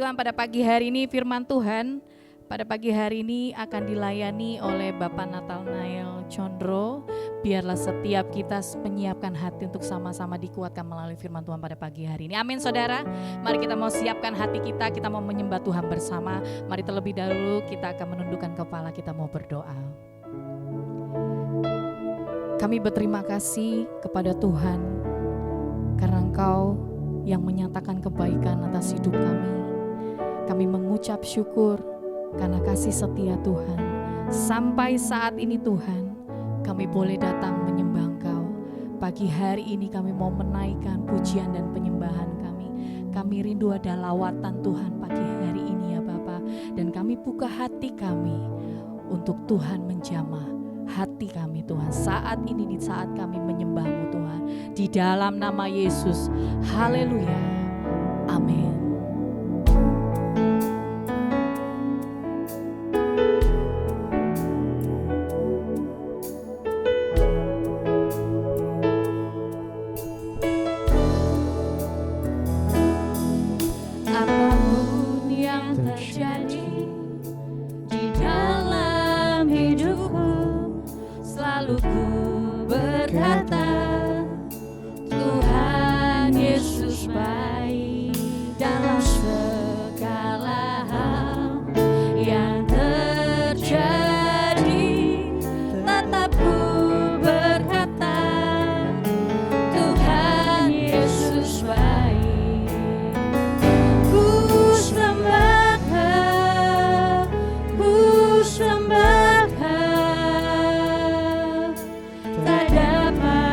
Tuhan, pada pagi hari ini firman Tuhan pada pagi hari ini akan dilayani oleh Bapak Nathanael Condro. Biarlah setiap kita menyiapkan hati untuk sama-sama dikuatkan melalui firman Tuhan pada pagi hari ini. Amin saudara, mari kita mau siapkan hati kita mau menyembah Tuhan bersama. Mari terlebih dahulu kita akan menundukkan kepala, kita mau berdoa. Kami berterima kasih kepada Tuhan karena Engkau yang menyatakan kebaikan atas hidup kami. Kami mengucap syukur karena kasih setia Tuhan. Sampai saat ini Tuhan, kami boleh datang menyembah Engkau. Pagi hari ini kami mau menaikkan pujian dan penyembahan kami. Kami rindu ada lawatan Tuhan pagi hari ini ya Bapa. Dan kami buka hati kami untuk Tuhan menjamah hati kami Tuhan. Saat ini di saat kami menyembah-Mu Tuhan. Di dalam nama Yesus. Haleluya. Amin. Apapun yang terjadi di dalam hidupku, selalu ku berkata, Tuhan Yesus baik dalam segala hal yang terjadi. Tetap ku berkata, Tuhan Yesus baik. Ku sembah, tak dapat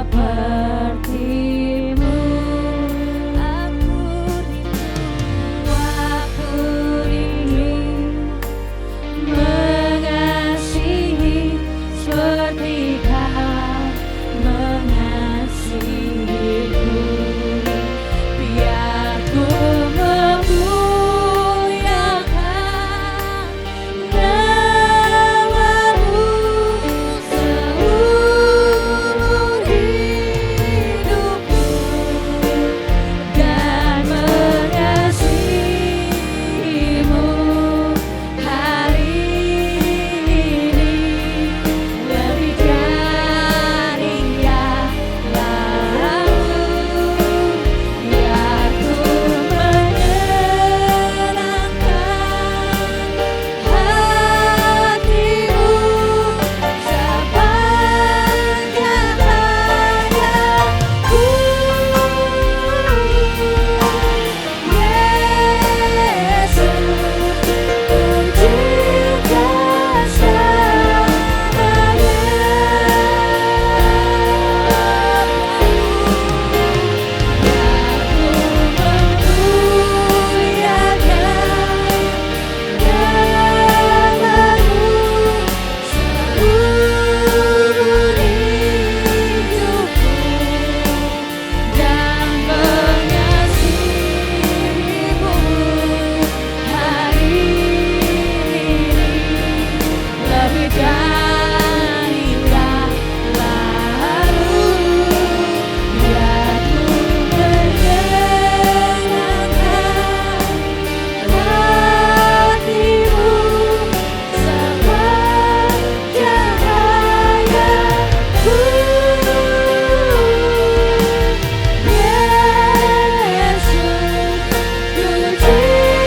seperti-Mu. Aku rindu mengasihi seperti Kau mengasihiku. Biar ku memuliakan nama-Mu seumur hidupku dan mengasihi-Mu hari ini lebih dari yang lalu. Biar ku menyenangkan hati-Mu sepanjang hayatku. Yesus, ku cinta lebih dari yang lalu. Biar ku menyenangkan hati-Mu sepanjang hayatku. Yesus, ku cinta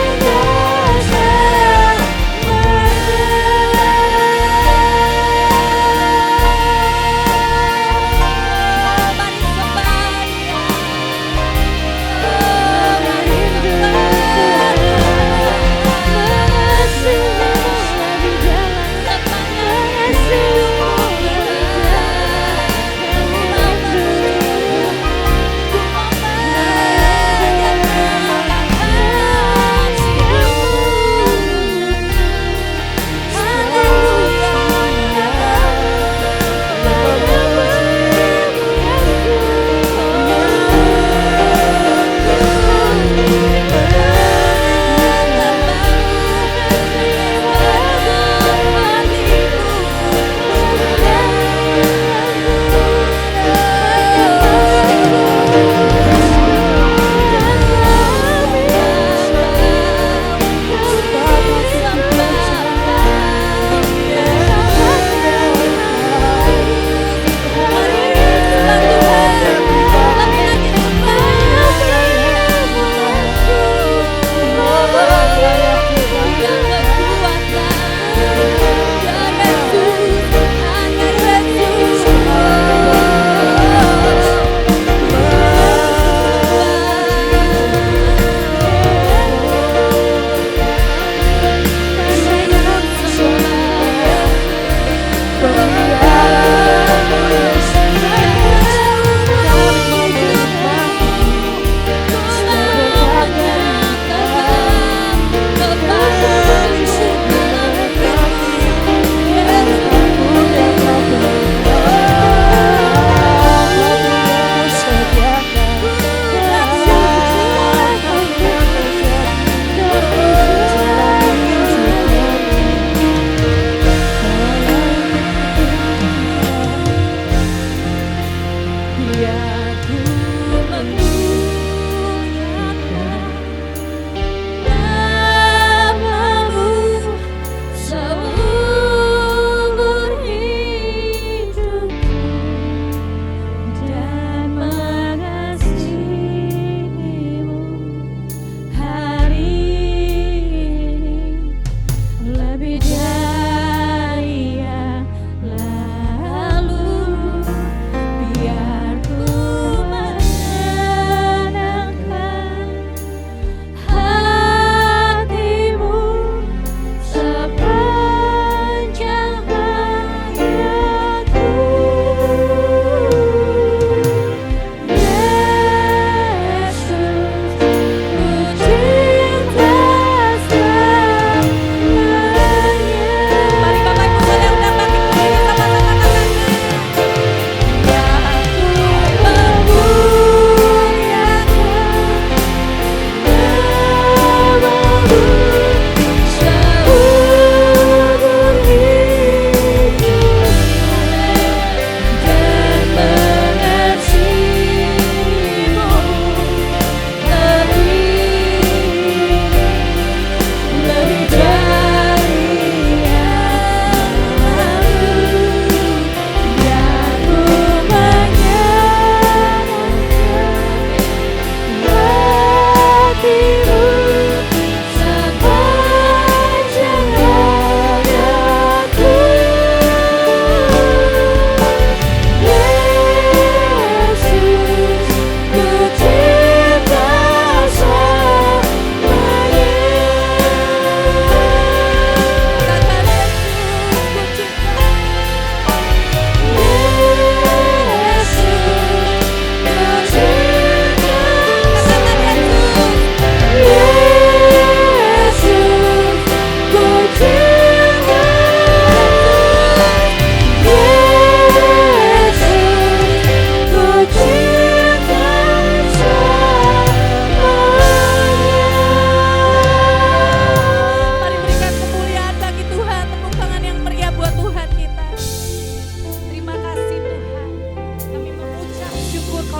biar ku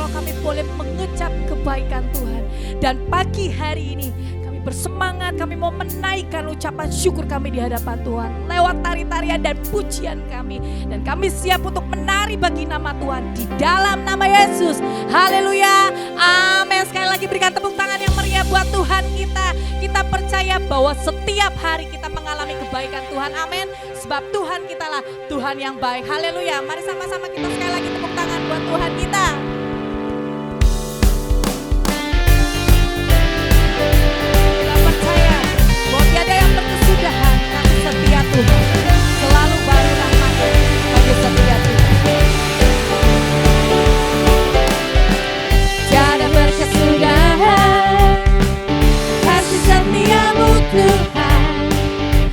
Engkau kami boleh mengucap kebaikan Tuhan. Dan pagi hari ini kami bersemangat, kami mau menaikkan ucapan syukur kami di hadapan Tuhan lewat tari-tarian dan pujian kami. Dan kami siap untuk menari bagi nama Tuhan di dalam nama Yesus. Haleluya, amin. Sekali lagi berikan tepuk tangan yang meriah buat Tuhan kita. Kita percaya bahwa setiap hari kita mengalami kebaikan Tuhan, amin. Sebab Tuhan kitalah Tuhan yang baik. Haleluya, mari sama-sama kita sekali lagi tepuk tangan buat Tuhan kita. Kita percaya bahwa tiada yang berkesudahan, tapi setia Tuhan selalu baru rahmat-Nya bagi setia Tuhan. Tiada berkesudahan, kasih setiamu Tuhan,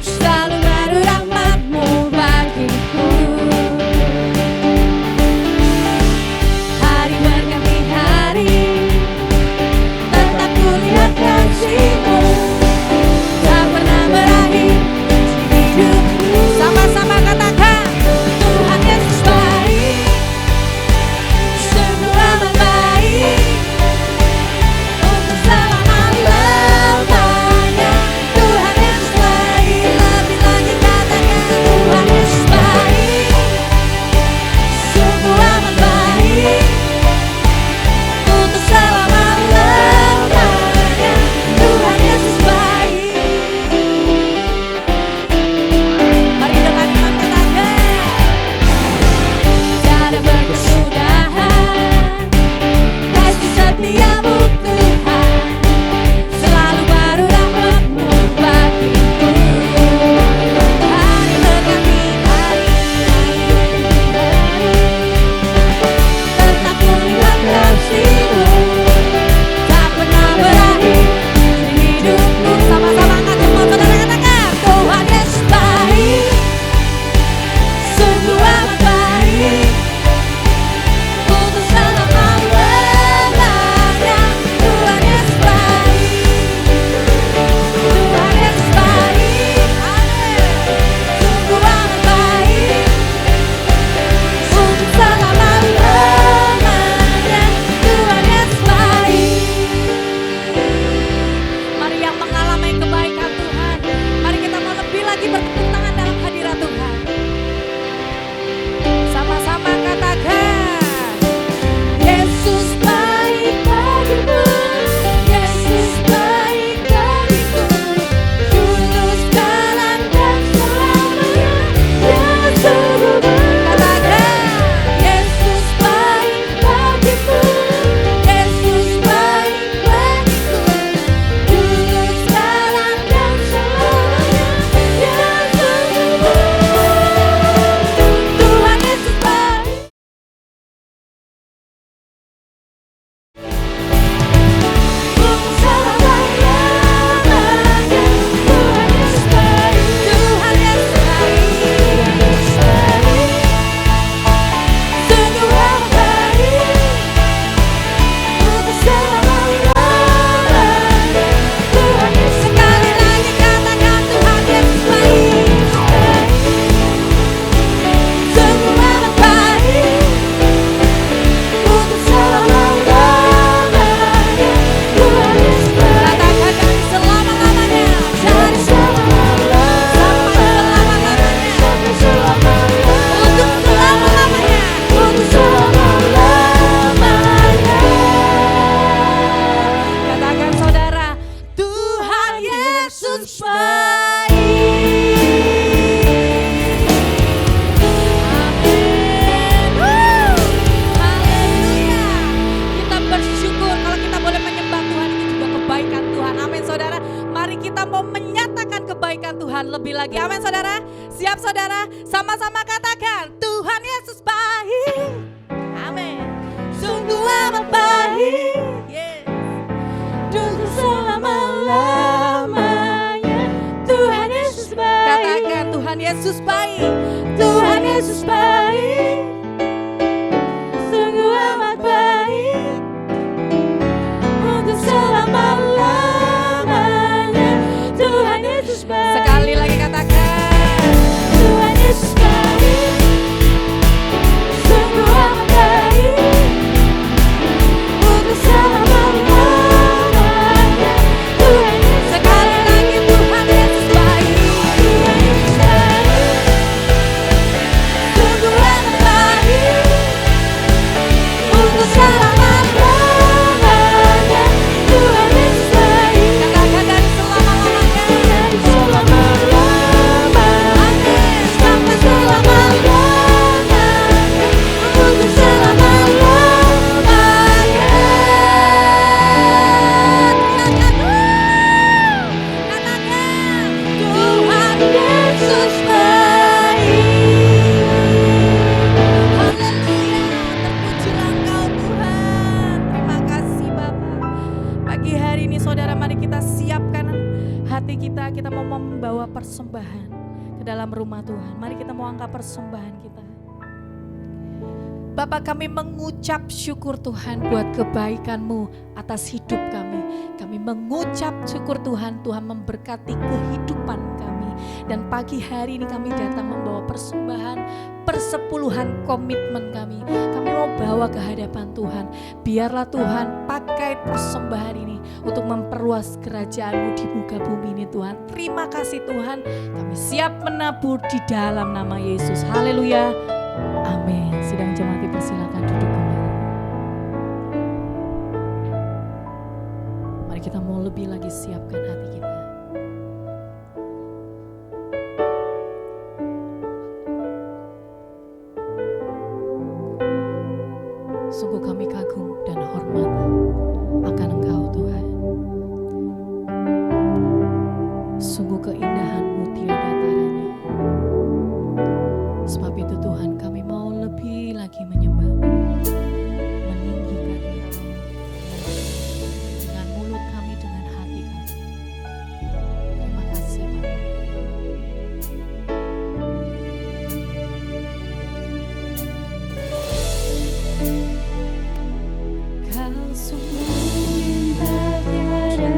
selalu baru rahmat-Mu bagiku. Hari berganti hari, tetap ku lihat kasih-Mu, tak pernah berakhir di hidupku. Sama-sama katakan, Tuhan Yesus baik, sungguh amat baik, untuk selama-lamanya. Tuhan Yesus baik, lebih lagi katakan, Tuhan Yesus baik, sungguh amat baik, untuk selama-lamanya. Tuhan Yesus baik. Mari dengan iman katakan, tiada berkesudahan, kasih setiamu Tuhan, selalu baru rahmat-Mu bagiku. Hari berganti hari, tetap ku lihat kasih-Mu, tak pernah berakhir di hidupku. Sama-sama angkat jempol saudara, katakan, Tuhan Yesus baik, sungguh amat baik, untuk selama-lamanya. Tuhan Yesus baik, Tuhan Yesus baik, amin. Sungguh amat baik, untuk selama-lamanya. Tuhan Yesus baik. Mari yang mengalami kebaikan Tuhan, mari kita mau lebih lagi bertepuk tangan dalam hadirat Tuhan. Sama-sama katakan, Yesus baik bagiku, Yesus baik bagiku, dulu sekarang dan selamanya. Yesus katakan, Yesus baik bagiku, Yesus baik bagiku, dulu sekarang dan selamanya. Tuhan Yesus baik. Untuk selama-lamanya. Tuhan Yesus baik, Tuhan Yesus baik, sungguh amat baik, untuk selama-lamanya. Tuhan Yesus. Sekali lagi katakan, Tuhan Yesus baik, sungguh amat baik, untuk selama-lamanya. Tuhan Yesus baik. Katakan dari selama-lamanya, dari selama-lamanya, sampai selama-lamanya, untuk selama-lamanya, untuk selama-lamanya. Katakan saudara, Tuhan Yesus baik. Amin. Haleluya. Kita bersyukur kalau kita boleh menyembah Tuhan, itu juga kebaikan Tuhan. Amin saudara. Mari kita mau menyatakan kebaikan Tuhan lebih lagi. Amin saudara. Siap saudara? Sama-sama katakan, Tuhan Yesus baik. Amin. Sungguh amat baik. Yes. Untuk selama-lamanya. Tuhan Yesus baik. Katakan, Tuhan Yesus baik. Tuhan Yesus baik, sungguh amat baik, untuk selama-lamanya. Tuhan Yesus baik. Sekali lagi katakan, Tuhan Yesus baik, sungguh amat baik, hati kita mau membawa persembahan ke dalam rumah Tuhan. Mari kita mau angkat persembahan kita. Bapak, kami mengucap syukur Tuhan buat kebaikan-Mu atas hidup kami. Kami mengucap syukur Tuhan, Tuhan memberkati kehidupan kami. Dan pagi hari ini kami datang membawa persembahan, persepuluhan komitmen kami. Kami mau bawa ke hadapan Tuhan. Biarlah Tuhan pakai persembahan ini untuk memperluas kerajaan-Mu di muka bumi ini Tuhan. Terima kasih Tuhan, kami siap menabur di dalam nama Yesus. Haleluya. Amin. Sidang jemaat dipersilakan duduk kembali. Mari kita mau lebih lagi siapkan hati kita. Sungguh kami kagum dan hormat akan Engkau Tuhan. Sungguh keindahan-Mu tiada taranya. Sebab itu Tuhan, kami mau lebih lagi menyembah-Mu, meninggikan-Mu dengan mulut kami, dengan hati kami. Terima kasih Bapa. Kau sungguh indah tiada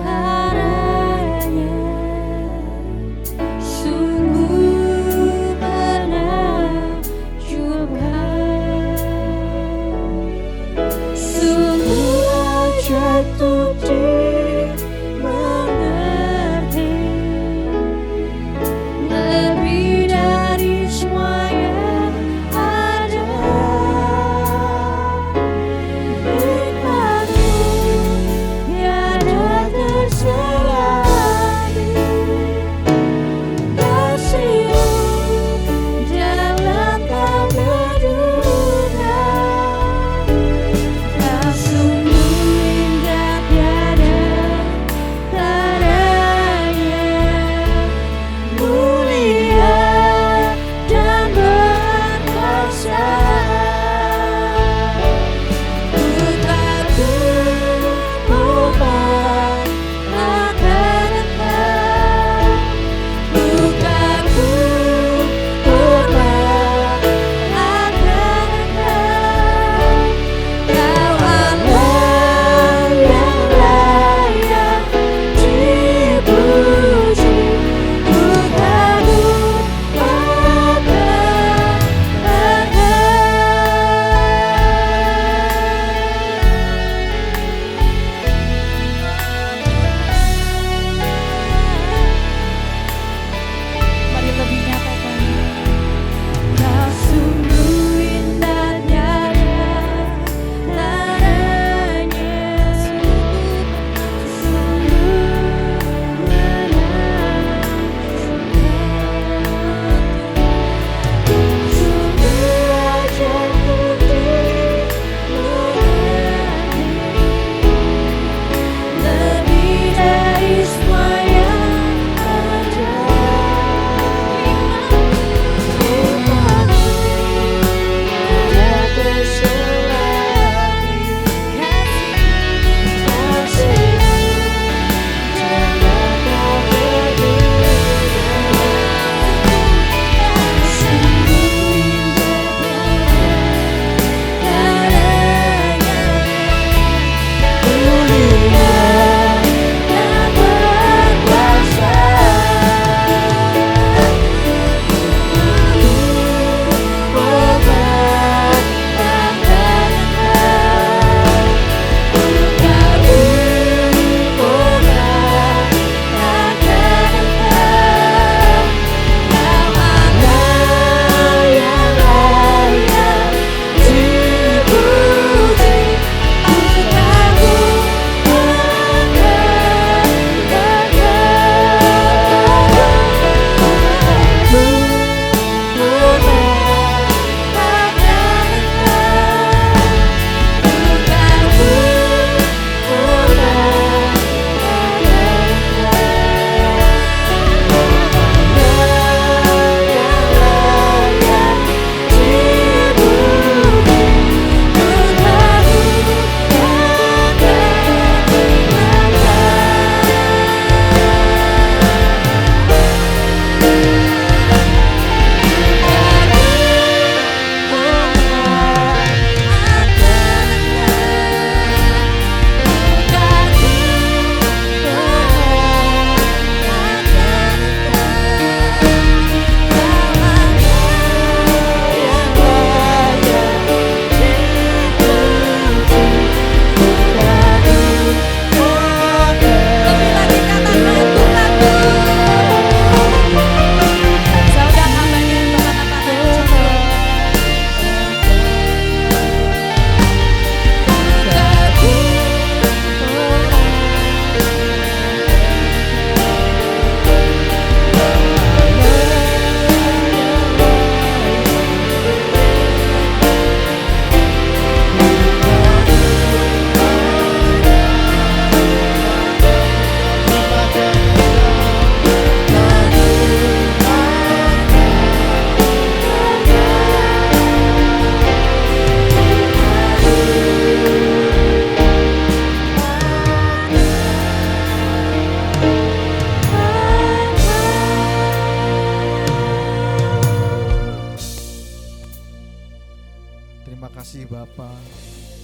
taranya, sungguh menakjubkan, sungguh ajaib untuk dimengerti, lebih dari semua yang ada. Nikmat-Mu tiada terselami, kasih-Mu dalam tak terduga. Kau sungguh indah tiada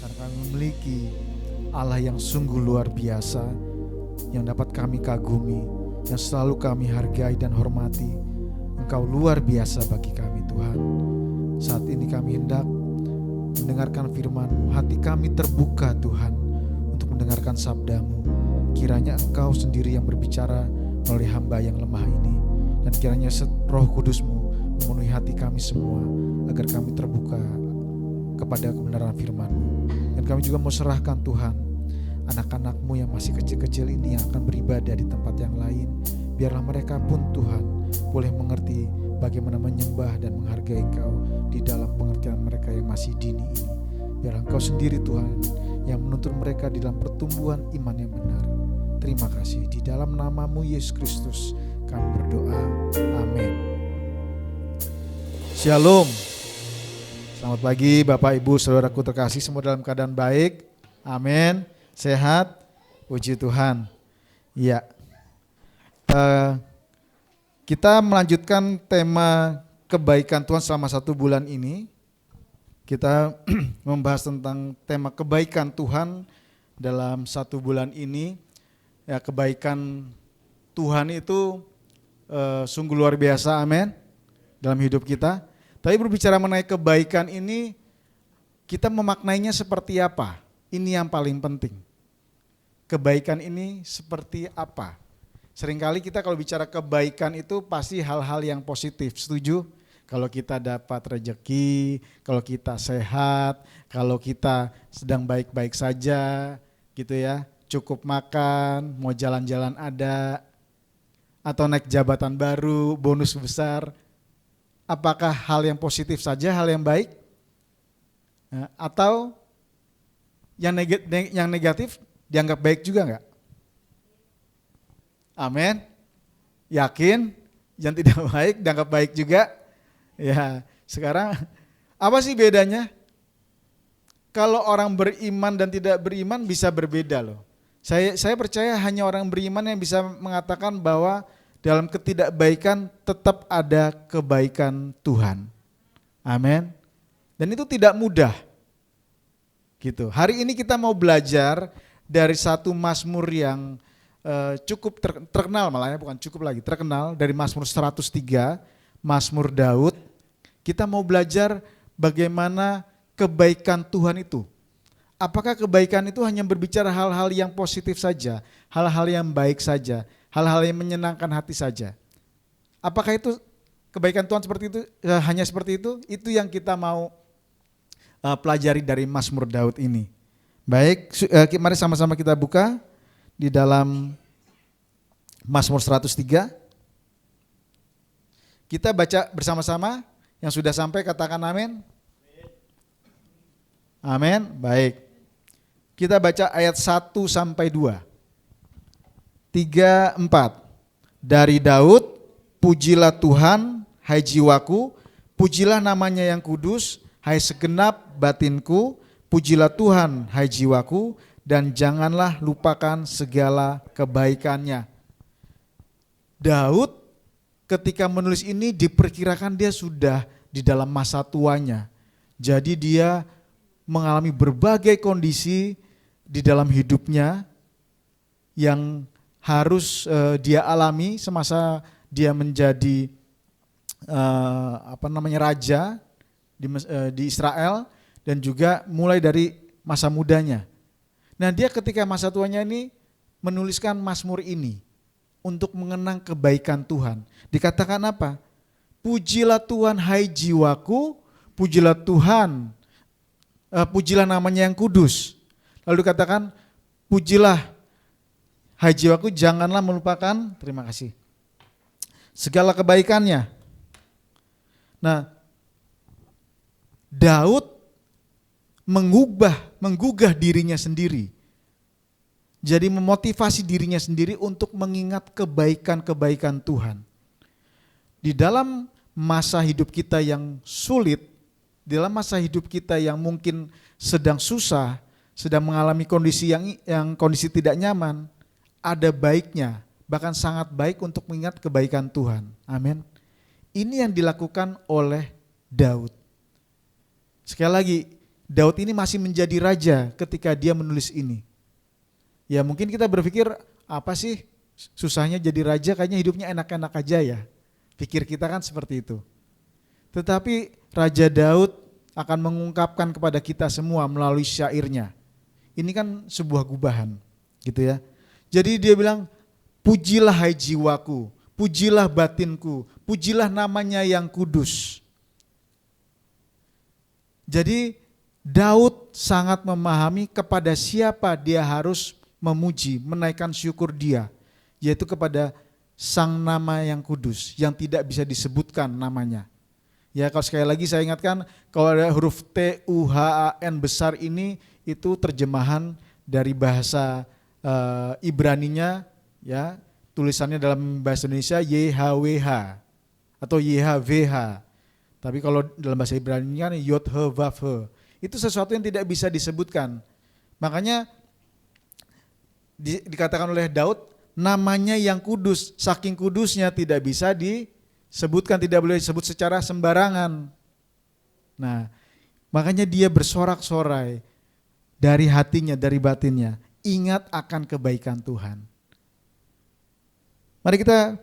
karena kami memiliki Allah yang sungguh luar biasa, yang dapat kami kagumi, yang selalu kami hargai dan hormati. Engkau luar biasa bagi kami Tuhan. Saat ini kami hendak mendengarkan firman-Mu, hati kami terbuka Tuhan untuk mendengarkan sabda-Mu. Kiranya Engkau sendiri yang berbicara melalui hamba yang lemah ini, dan kiranya Roh Kudus-Mu memenuhi hati kami semua, agar kami terbuka kepada kebenaran firman-Mu. Dan kami juga mau serahkan Tuhan anak-anak-Mu yang masih kecil-kecil ini yang akan beribadah di tempat yang lain. Biarlah mereka pun Tuhan boleh mengerti bagaimana menyembah dan menghargai Engkau di dalam pengertian mereka yang masih dini ini. Biarlah Engkau sendiri Tuhan yang menuntun mereka di dalam pertumbuhan iman yang benar. Terima kasih, di dalam nama-Mu Yesus Kristus kami berdoa, amin. Shalom. Selamat pagi Bapak Ibu Saudaraku terkasih, semua dalam keadaan baik, amin, sehat, puji Tuhan. Ya, kita melanjutkan tema kebaikan Tuhan selama 1 bulan ini. Kita membahas tentang tema kebaikan Tuhan dalam 1 bulan ini. Ya, kebaikan Tuhan itu sungguh luar biasa, amin, dalam hidup kita. Tapi berbicara mengenai kebaikan ini, kita memaknainya seperti apa? Ini yang paling penting. Kebaikan ini seperti apa? Seringkali kita kalau bicara kebaikan itu pasti hal-hal yang positif, setuju? Kalau kita dapat rezeki, kalau kita sehat, kalau kita sedang baik-baik saja, gitu ya, cukup makan, mau jalan-jalan ada, atau naik jabatan baru, bonus besar. Apakah hal yang positif saja, hal yang baik? Atau yang negatif dianggap baik juga enggak? Amin. Yakin? Yang tidak baik dianggap baik juga? Ya, sekarang apa sih bedanya? Kalau orang beriman dan tidak beriman bisa berbeda loh. Saya percaya hanya orang beriman yang bisa mengatakan bahwa dalam ketidakbaikan tetap ada kebaikan Tuhan. Amin. Dan itu tidak mudah. Gitu. Hari ini kita mau belajar dari satu mazmur yang cukup terkenal, malah bukan cukup lagi, terkenal, dari Mazmur 103, Mazmur Daud. Kita mau belajar bagaimana kebaikan Tuhan itu. Apakah kebaikan itu hanya berbicara hal-hal yang positif saja, hal-hal yang baik saja, hal-hal yang menyenangkan hati saja? Apakah itu kebaikan Tuhan seperti itu, hanya seperti itu? Itu yang kita mau pelajari dari Mazmur Daud ini. Baik, mari sama-sama kita buka di dalam Mazmur 103. Kita baca bersama-sama, yang sudah sampai katakan amin. Amin, baik. Kita baca ayat 1 sampai 2. 3, 4. Dari Daud, pujilah Tuhan, hai jiwaku, pujilah namanya yang kudus, hai segenap batinku, pujilah Tuhan, hai jiwaku, dan janganlah lupakan segala kebaikannya. Daud ketika menulis ini diperkirakan dia sudah di dalam masa tuanya. Jadi dia mengalami berbagai kondisi di dalam hidupnya yang harus dia alami semasa dia menjadi raja di Israel, dan juga mulai dari masa mudanya. Nah, dia ketika masa tuanya ini menuliskan mazmur ini untuk mengenang kebaikan Tuhan. Dikatakan apa? Pujilah Tuhan hai jiwaku, pujilah Tuhan, pujilah namanya yang kudus. Lalu dikatakan pujilah hai jiwaku, janganlah melupakan, terima kasih, segala kebaikannya. Nah, Daud menggugah dirinya sendiri. Jadi memotivasi dirinya sendiri untuk mengingat kebaikan-kebaikan Tuhan. Di dalam masa hidup kita yang sulit, di dalam masa hidup kita yang mungkin sedang susah, sedang mengalami kondisi yang kondisi tidak nyaman, ada baiknya, bahkan sangat baik untuk mengingat kebaikan Tuhan. Amin. Ini yang dilakukan oleh Daud. Sekali lagi, Daud ini masih menjadi raja ketika dia menulis ini. Ya mungkin kita berpikir, apa sih susahnya jadi raja, kayaknya hidupnya enak-enak aja ya. Pikir kita kan seperti itu. Tetapi Raja Daud akan mengungkapkan kepada kita semua melalui syairnya. Ini kan sebuah gubahan gitu ya. Jadi dia bilang, pujilah hai jiwaku, pujilah batinku, pujilah namanya yang kudus. Jadi Daud sangat memahami kepada siapa dia harus memuji, menaikkan syukur dia, yaitu kepada Sang Nama yang kudus, yang tidak bisa disebutkan namanya. Ya, kalau sekali lagi saya ingatkan, kalau ada huruf T-U-H-A-N besar ini, itu terjemahan dari bahasa Ibraninya, ya, tulisannya dalam bahasa Indonesia YHWH atau YHWH. Tapi kalau dalam bahasa Ibrani kan Yod-He-Vav-He. Itu sesuatu yang tidak bisa disebutkan. Makanya dikatakan oleh Daud, namanya yang kudus, saking kudusnya tidak bisa disebutkan, tidak boleh disebut secara sembarangan. Nah, makanya dia bersorak-sorai dari hatinya, dari batinnya, ingat akan kebaikan Tuhan. Mari kita,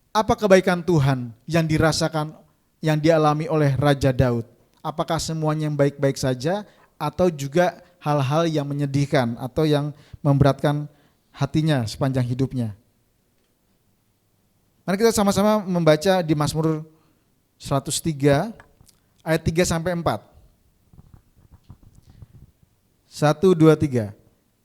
apa kebaikan Tuhan yang dirasakan, yang dialami oleh Raja Daud? Apakah semuanya yang baik-baik saja atau juga hal-hal yang menyedihkan atau yang memberatkan hatinya sepanjang hidupnya? Mari kita sama-sama membaca di Mazmur 103 ayat 3 sampai 4. 1, 2, 3.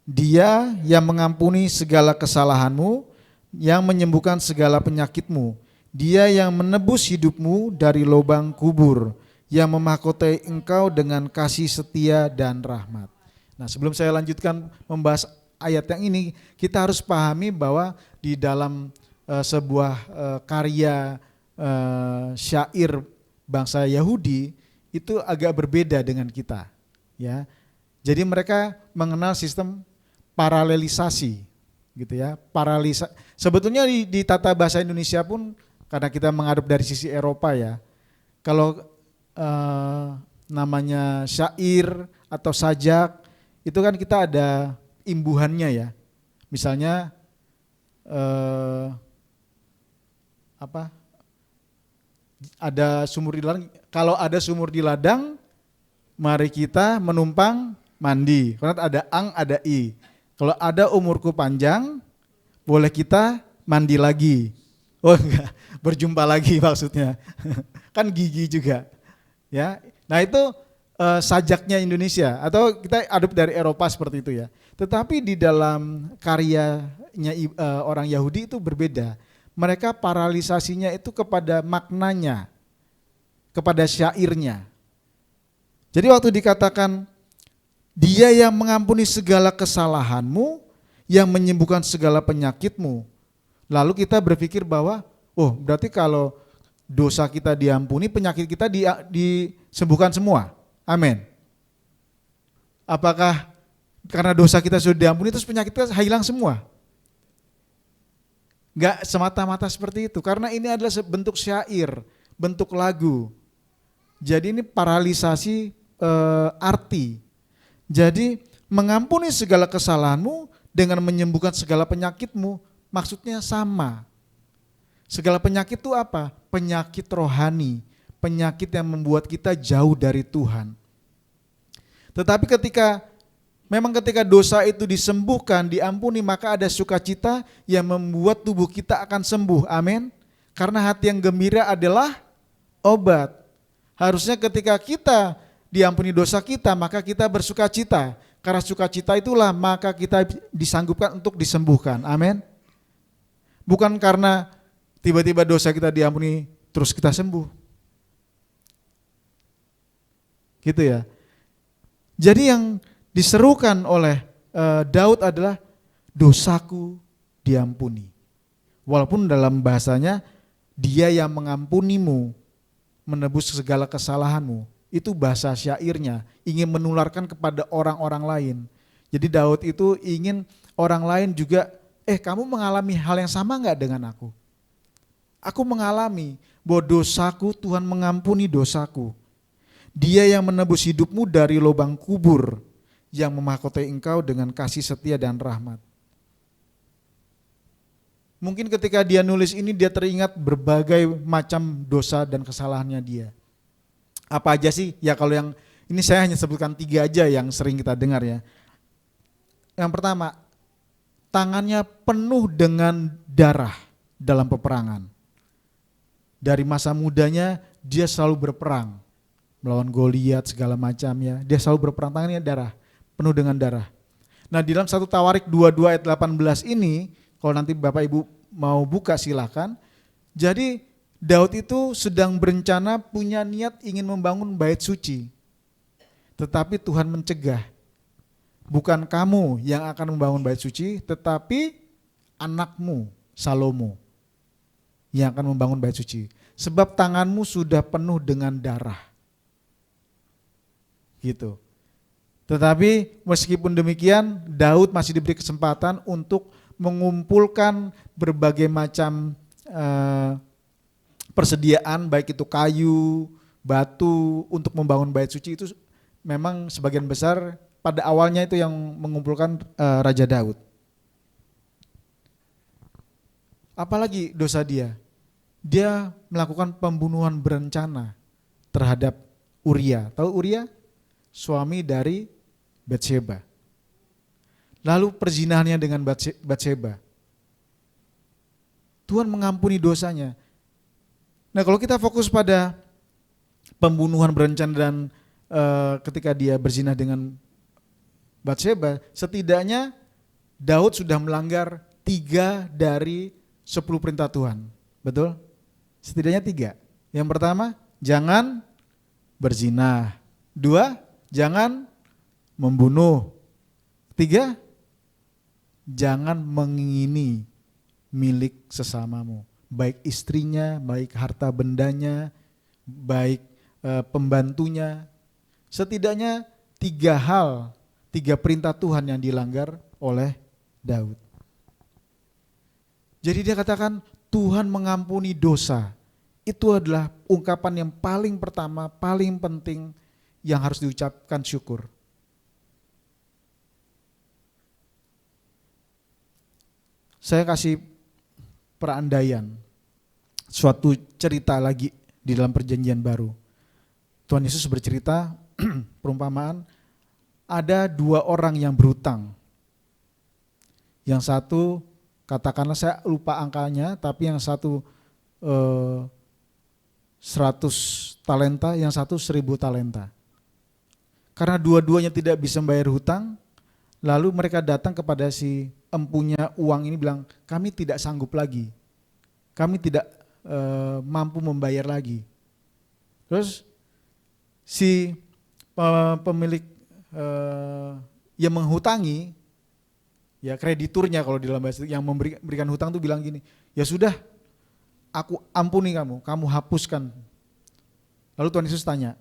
Dia yang mengampuni segala kesalahanmu, yang menyembuhkan segala penyakitmu. Dia yang menebus hidupmu dari lubang kubur, yang memahkotai engkau dengan kasih setia dan rahmat. Nah, sebelum saya lanjutkan membahas ayat yang ini, kita harus pahami bahwa di dalam sebuah karya syair bangsa Yahudi itu agak berbeda dengan kita, ya. Jadi mereka mengenal sistem paralelisasi, gitu ya. Sebetulnya di tata bahasa Indonesia pun, karena kita mengadop dari sisi Eropa ya, kalau namanya syair atau sajak itu kan kita ada imbuhannya ya. Misalnya ada sumur di ladang, kalau ada sumur di ladang mari kita menumpang mandi. Karena ada ang, ada i. Kalau ada umurku panjang boleh kita mandi lagi. Oh enggak, berjumpa lagi maksudnya. Kan gigi juga. Ya, nah itu sajaknya Indonesia atau kita adop dari Eropa seperti itu ya. Tetapi di dalam karyanya orang Yahudi itu berbeda. Mereka paralisasinya itu kepada maknanya, kepada syairnya. Jadi waktu dikatakan dia yang mengampuni segala kesalahanmu, yang menyembuhkan segala penyakitmu. Lalu kita berpikir bahwa, oh berarti kalau dosa kita diampuni, penyakit kita disembuhkan semua. Amin. Apakah karena dosa kita sudah diampuni terus penyakit kita hilang semua? Enggak semata-mata seperti itu, karena ini adalah bentuk syair, bentuk lagu. Jadi ini paralisasi arti. Jadi mengampuni segala kesalahanmu dengan menyembuhkan segala penyakitmu, maksudnya sama. Segala penyakit itu apa? Penyakit rohani, penyakit yang membuat kita jauh dari Tuhan. Tetapi ketika dosa itu disembuhkan, diampuni, maka ada sukacita yang membuat tubuh kita akan sembuh. Amin. Karena hati yang gembira adalah obat. Harusnya ketika kita diampuni dosa kita, maka kita bersukacita. Karena sukacita itulah maka kita disanggupkan untuk disembuhkan. Amin. Bukan karena tiba-tiba dosa kita diampuni terus kita sembuh. Gitu ya. Jadi yang diserukan oleh Daud adalah dosaku diampuni. Walaupun dalam bahasanya dia yang mengampunimu, menebus segala kesalahanmu. Itu bahasa syairnya, ingin menularkan kepada orang-orang lain. Jadi Daud itu ingin orang lain juga, kamu mengalami hal yang sama enggak dengan aku? Aku mengalami bahwa dosaku, Tuhan mengampuni dosaku. Dia yang menebus hidupmu dari lubang kubur, yang memahkotai engkau dengan kasih setia dan rahmat. Mungkin ketika dia nulis ini dia teringat berbagai macam dosa dan kesalahannya dia. Apa aja sih? Ya kalau yang ini saya hanya sebutkan 3 aja yang sering kita dengar ya. Yang pertama, tangannya penuh dengan darah dalam peperangan. Dari masa mudanya dia selalu berperang, melawan Goliat segala macamnya. Dia selalu berperang, tangannya darah, penuh dengan darah. Nah di dalam 1 Tawarik 22 ayat 18 ini, kalau nanti Bapak Ibu mau buka silakan. Jadi Daud itu sedang berencana punya niat ingin membangun bait suci. Tetapi Tuhan mencegah. Bukan kamu yang akan membangun bait suci, tetapi anakmu Salomo yang akan membangun bait suci. Sebab tanganmu sudah penuh dengan darah. Gitu. Tetapi meskipun demikian, Daud masih diberi kesempatan untuk mengumpulkan berbagai macam persediaan, baik itu kayu, batu untuk membangun bait suci. Itu memang sebagian besar pada awalnya itu yang mengumpulkan Raja Daud. Apalagi dosa dia? Dia melakukan pembunuhan berencana terhadap Uria. Tahu Uria? Suami dari Batsheba. Lalu perzinahannya dengan Batsheba. Tuhan mengampuni dosanya. Nah kalau kita fokus pada pembunuhan berencana dan ketika dia berzina dengan Batsheba, setidaknya Daud sudah melanggar 3 dari 10 perintah Tuhan. Betul? Setidaknya 3. Yang pertama, jangan berzina. 2, jangan membunuh. 3, jangan mengingini milik sesamamu. Baik istrinya, baik harta bendanya, baik pembantunya. Setidaknya 3 hal, 3 perintah Tuhan yang dilanggar oleh Daud. Jadi dia katakan Tuhan mengampuni dosa. Itu adalah ungkapan yang paling pertama, paling penting yang harus diucapkan syukur. Saya kasih perandaian, suatu cerita lagi di dalam perjanjian baru. Tuhan Yesus bercerita perumpamaan, ada 2 orang yang berhutang. Yang satu, katakanlah saya lupa angkanya, tapi yang satu 100 talenta, yang satu 1000 talenta. Karena dua-duanya tidak bisa membayar hutang, lalu mereka datang kepada si empunya uang ini bilang, kami tidak sanggup lagi, kami tidak mampu membayar lagi. Terus si pemilik yang menghutangi, ya krediturnya kalau di dalam bahasa yang memberikan hutang itu bilang gini, ya sudah, aku ampuni kamu, kamu hapuskan. Lalu Tuhan Yesus tanya,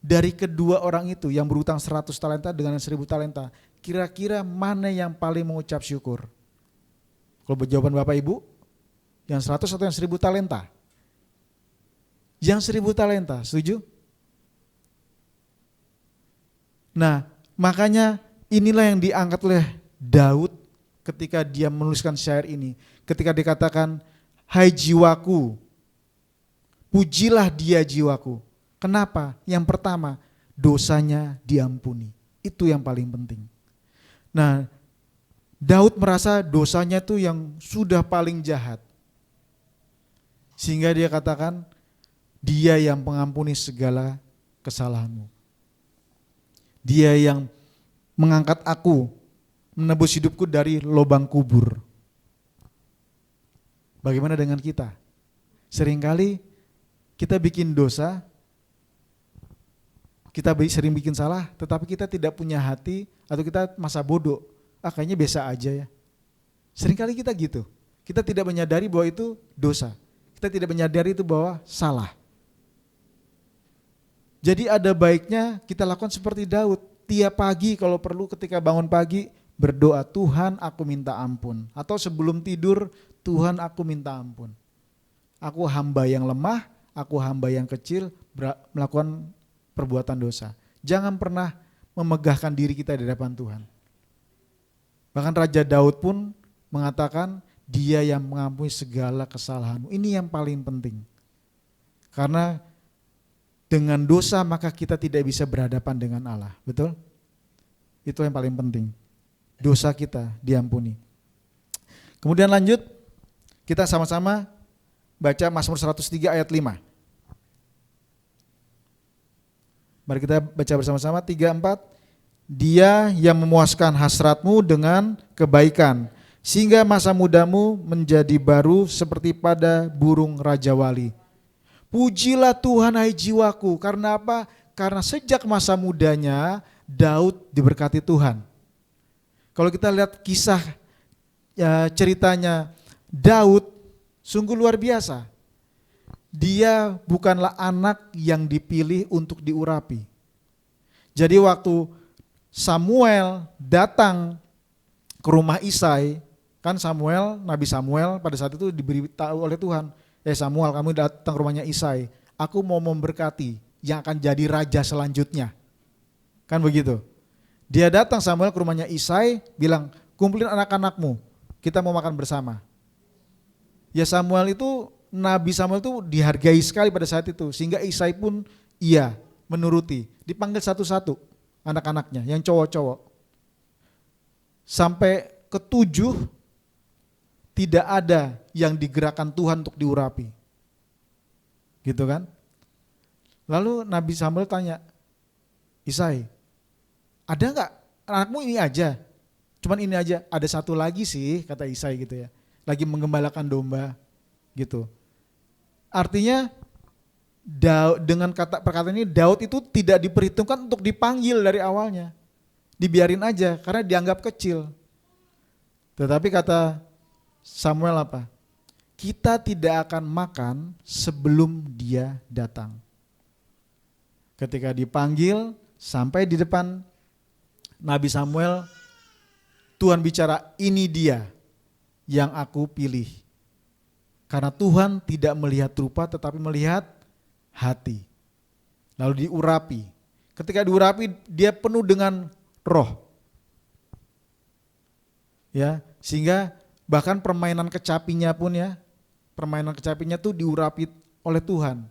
dari kedua orang itu yang berhutang 100 talenta dengan 1000 talenta, kira-kira mana yang paling mengucap syukur? Kalau jawaban Bapak Ibu, yang 100 atau yang 1000 talenta? Yang 1000 talenta, setuju? Nah, makanya inilah yang diangkat oleh Daud ketika dia menuliskan syair ini. Ketika dikatakan, hai jiwaku, pujilah dia jiwaku. Kenapa? Yang pertama, dosanya diampuni. Itu yang paling penting. Nah, Daud merasa dosanya itu yang sudah paling jahat. Sehingga dia katakan, dia yang mengampuni segala kesalahanmu. Dia yang mengangkat aku, menebus hidupku dari lubang kubur. Bagaimana dengan kita? Seringkali kita bikin dosa, kita sering bikin salah, tetapi kita tidak punya hati atau kita masa bodoh. Kayaknya biasa aja ya. Seringkali kita gitu. Kita tidak menyadari bahwa itu dosa. Kita tidak menyadari itu bahwa salah. Jadi ada baiknya kita lakukan seperti Daud. Tiap pagi kalau perlu ketika bangun pagi berdoa, Tuhan aku minta ampun. Atau sebelum tidur, Tuhan aku minta ampun. Aku hamba yang lemah, aku hamba yang kecil, melakukan perbuatan dosa. Jangan pernah memegahkan diri kita di hadapan Tuhan. Bahkan Raja Daud pun mengatakan, Dia yang mengampuni segala kesalahanmu. Ini yang paling penting. Karena dengan dosa maka kita tidak bisa berhadapan dengan Allah. Betul? Itu yang paling penting. Dosa kita diampuni. Kemudian lanjut, kita sama-sama baca Mazmur 103 ayat 5. Mari kita baca bersama-sama 3, 4. Dia yang memuaskan hasratmu dengan kebaikan, sehingga masa mudamu menjadi baru seperti pada burung Raja Wali. Pujilah Tuhan hai jiwaku, karena apa? Karena sejak masa mudanya Daud diberkati Tuhan. Kalau kita lihat kisah ceritanya Daud, sungguh luar biasa. Dia bukanlah anak yang dipilih untuk diurapi. Jadi waktu Samuel datang ke rumah Isai, kan Nabi Samuel pada saat itu diberitahu oleh Tuhan, Samuel, kamu datang ke rumahnya Isai, aku mau memberkati yang akan jadi raja selanjutnya. Kan begitu. Dia datang Samuel ke rumahnya Isai, bilang, kumpulin anak-anakmu, kita mau makan bersama. Ya Nabi Samuel itu dihargai sekali pada saat itu, sehingga Isai pun menuruti, dipanggil satu-satu anak-anaknya yang cowok-cowok. Sampai ke-7 tidak ada yang digerakkan Tuhan untuk diurapi. Gitu kan? Lalu Nabi Samuel tanya, Isai, ada enggak anakmu ini aja? Cuman ini aja, ada satu lagi sih, kata Isai gitu ya. Lagi menggembalakan domba gitu. Artinya dengan perkataan ini Daud itu tidak diperhitungkan untuk dipanggil dari awalnya. Dibiarin aja karena dianggap kecil. Tetapi kata Samuel apa? Kita tidak akan makan sebelum dia datang. Ketika dipanggil sampai di depan Nabi Samuel, Tuhan bicara, ini dia yang aku pilih. Karena Tuhan tidak melihat rupa tetapi melihat hati. Lalu diurapi. Ketika diurapi dia penuh dengan roh. Ya, sehingga bahkan permainan kecapinya pun tuh diurapi oleh Tuhan.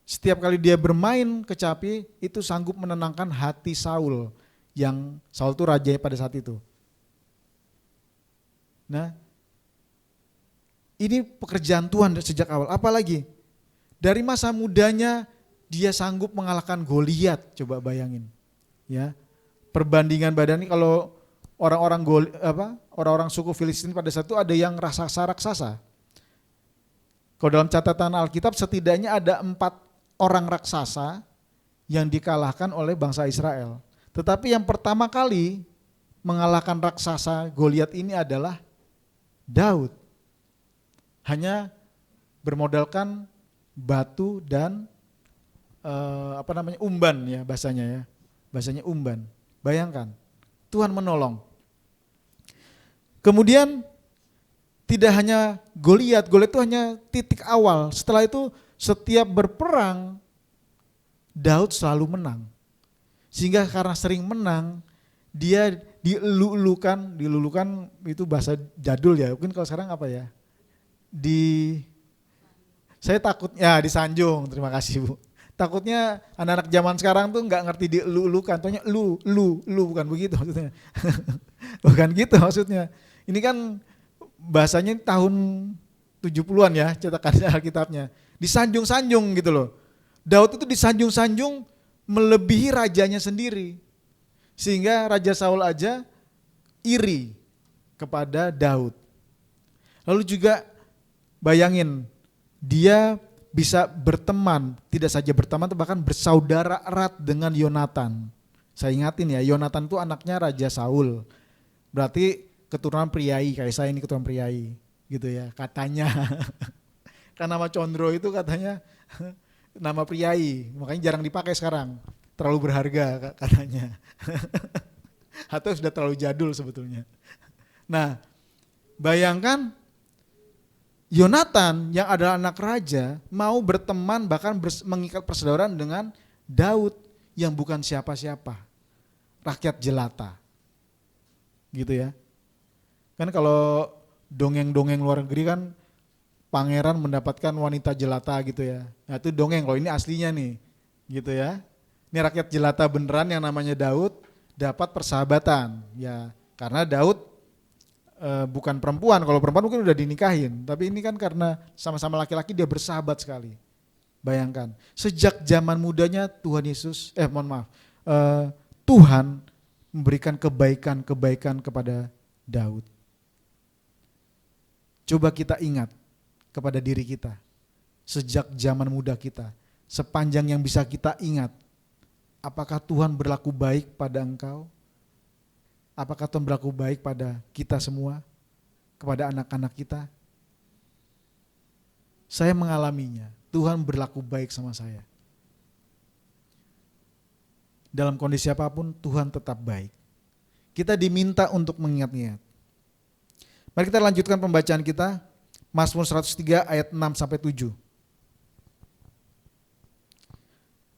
Setiap kali dia bermain kecapi itu sanggup menenangkan hati Saul, yang Saul itu raja pada saat itu. Nah, ini pekerjaan Tuhan sejak awal. Apalagi dari masa mudanya dia sanggup mengalahkan Goliat. Coba bayangin, ya. Perbandingan badan ini kalau orang-orang suku Filistin pada saat itu ada yang raksasa. Kalau dalam catatan Alkitab setidaknya ada 4 orang raksasa yang dikalahkan oleh bangsa Israel. Tetapi yang pertama kali mengalahkan raksasa Goliat ini adalah Daud. Hanya bermodalkan batu dan umban ya bahasanya umban. Bayangkan, Tuhan menolong. Kemudian tidak hanya Goliat itu hanya titik awal. Setelah itu setiap berperang Daud selalu menang. Sehingga karena sering menang dia dilulukan itu bahasa jadul ya. Mungkin kalau sekarang apa ya? Saya takutnya disanjung, terima kasih Bu. Takutnya anak-anak zaman sekarang tuh nggak ngerti dilulukan, taunya lu bukan begitu maksudnya. Bukan gitu maksudnya. Ini kan bahasanya tahun 70-an ya cetakan Alkitabnya. Disanjung-sanjung gitu loh. Daud itu disanjung-sanjung melebihi rajanya sendiri. Sehingga Raja Saul aja iri kepada Daud. Lalu juga bayangin, dia bisa berteman, tidak saja berteman, bahkan bersaudara erat dengan Yonatan. Saya ingatin ya, Yonatan itu anaknya Raja Saul. Berarti keturunan priai, kayak saya ini keturunan priai gitu ya, katanya. Kan nama Condro itu katanya nama priai, makanya jarang dipakai sekarang. Terlalu berharga katanya. Atau sudah terlalu jadul sebetulnya. Nah, bayangkan Yonatan yang adalah anak raja mau berteman bahkan mengikat persaudaraan dengan Daud yang bukan siapa-siapa, rakyat jelata. Gitu ya. Kan kalau dongeng-dongeng luar negeri kan pangeran mendapatkan wanita jelata gitu ya. Nah itu dongeng, kalau ini aslinya nih. Gitu ya. Ini rakyat jelata beneran yang namanya Daud dapat persahabatan. Ya, karena Daud bukan perempuan, kalau perempuan mungkin udah dinikahin, tapi ini kan karena sama-sama laki-laki dia bersahabat sekali. Bayangkan, sejak zaman mudanya Tuhan Yesus, Tuhan memberikan kebaikan-kebaikan kepada Daud. Coba kita ingat kepada diri kita, sejak zaman muda kita, sepanjang yang bisa kita ingat, apakah Tuhan berlaku baik pada engkau? Apakah Tuhan berlaku baik pada kita semua, kepada anak-anak kita? Saya mengalaminya. Tuhan berlaku baik sama saya. Dalam kondisi apapun Tuhan tetap baik. Kita diminta untuk mengingat-ingat. Mari kita lanjutkan pembacaan kita. Mazmur 103 ayat 6 sampai 7.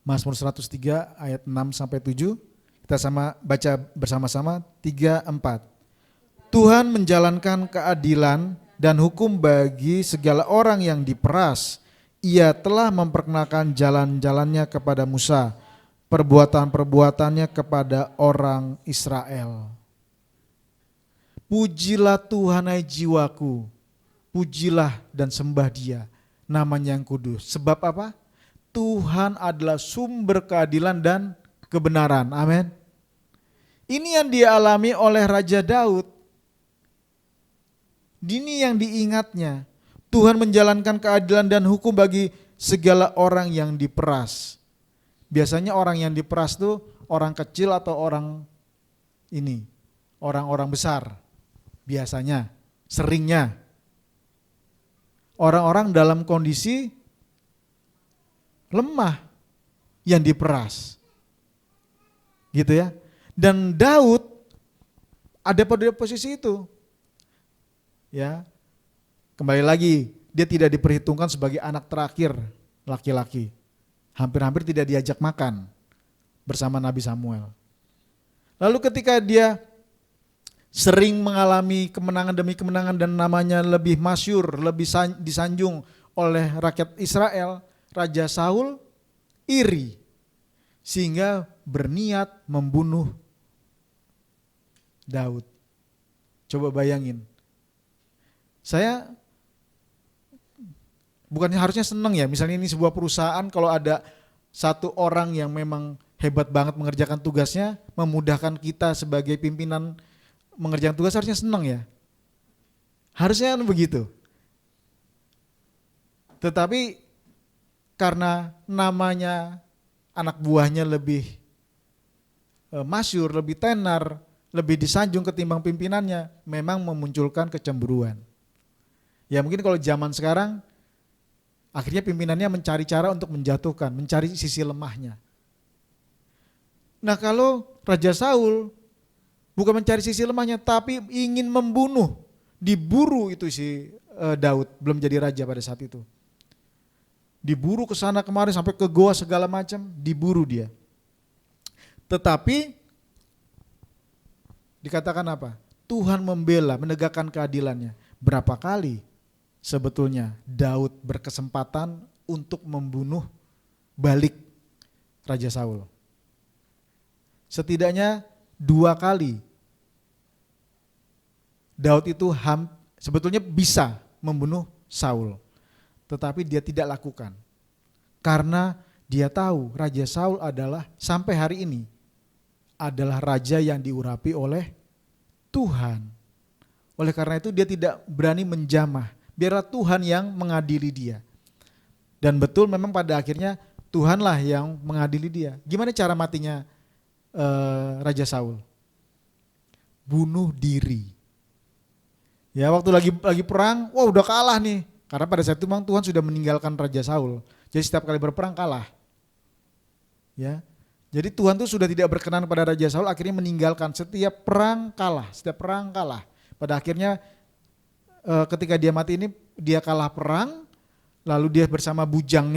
Mazmur 103 ayat 6 sampai 7. Kita baca bersama-sama 3, 4. Tuhan menjalankan keadilan dan hukum bagi segala orang yang diperas. Ia telah memperkenalkan jalan-jalannya kepada Musa, perbuatan-perbuatannya kepada orang Israel. Pujilah Tuhan hai jiwaku, pujilah dan sembah Dia, namanya yang kudus. Sebab apa? Tuhan adalah sumber keadilan dan kebenaran. Amin. Ini yang dialami oleh Raja Daud. Ini yang diingatnya. Tuhan menjalankan keadilan dan hukum bagi segala orang yang diperas. Biasanya orang yang diperas itu orang kecil atau orang orang-orang besar. Biasanya, seringnya. Orang-orang dalam kondisi lemah yang diperas. Gitu ya. Dan Daud ada pada posisi itu. Ya. Kembali lagi, dia tidak diperhitungkan sebagai anak terakhir laki-laki. Hampir-hampir tidak diajak makan bersama Nabi Samuel. Lalu ketika dia sering mengalami kemenangan demi kemenangan dan namanya lebih masyhur, lebih disanjung oleh rakyat Israel, Raja Saul iri sehingga berniat membunuh Daud. Coba bayangin. Saya bukannya harusnya senang ya, misalnya ini sebuah perusahaan kalau ada satu orang yang memang hebat banget mengerjakan tugasnya, memudahkan kita sebagai pimpinan mengerjakan tugas, harusnya senang ya. Harusnya kan begitu. Tetapi karena namanya anak buahnya lebih masyhur, lebih tenar, lebih disanjung ketimbang pimpinannya, memang memunculkan kecemburuan. Ya mungkin kalau zaman sekarang akhirnya pimpinannya mencari cara untuk menjatuhkan, mencari sisi lemahnya. Nah kalau Raja Saul bukan mencari sisi lemahnya, tapi ingin membunuh, diburu itu si Daud, belum jadi raja pada saat itu. Diburu ke sana kemari sampai ke goa segala macam, diburu dia. Tetapi dikatakan apa? Tuhan membela, menegakkan keadilannya. Berapa kali sebetulnya Daud berkesempatan untuk membunuh balik Raja Saul? Setidaknya 2 kali Daud itu sebetulnya bisa membunuh Saul, tetapi dia tidak lakukan karena dia tahu Raja Saul adalah sampai hari ini adalah raja yang diurapi oleh Tuhan. Oleh karena itu dia tidak berani menjamah, biarlah Tuhan yang mengadili dia. Dan betul memang pada akhirnya Tuhanlah yang mengadili dia. Gimana cara matinya Raja Saul? Bunuh diri. Ya waktu lagi perang, wah udah kalah nih. Karena pada saat itu memang Tuhan sudah meninggalkan Raja Saul. Jadi setiap kali berperang kalah. Ya. Jadi Tuhan tuh sudah tidak berkenan pada Raja Saul, akhirnya meninggalkan, setiap perang kalah. Pada akhirnya ketika dia mati ini dia kalah perang, lalu dia bersama bujang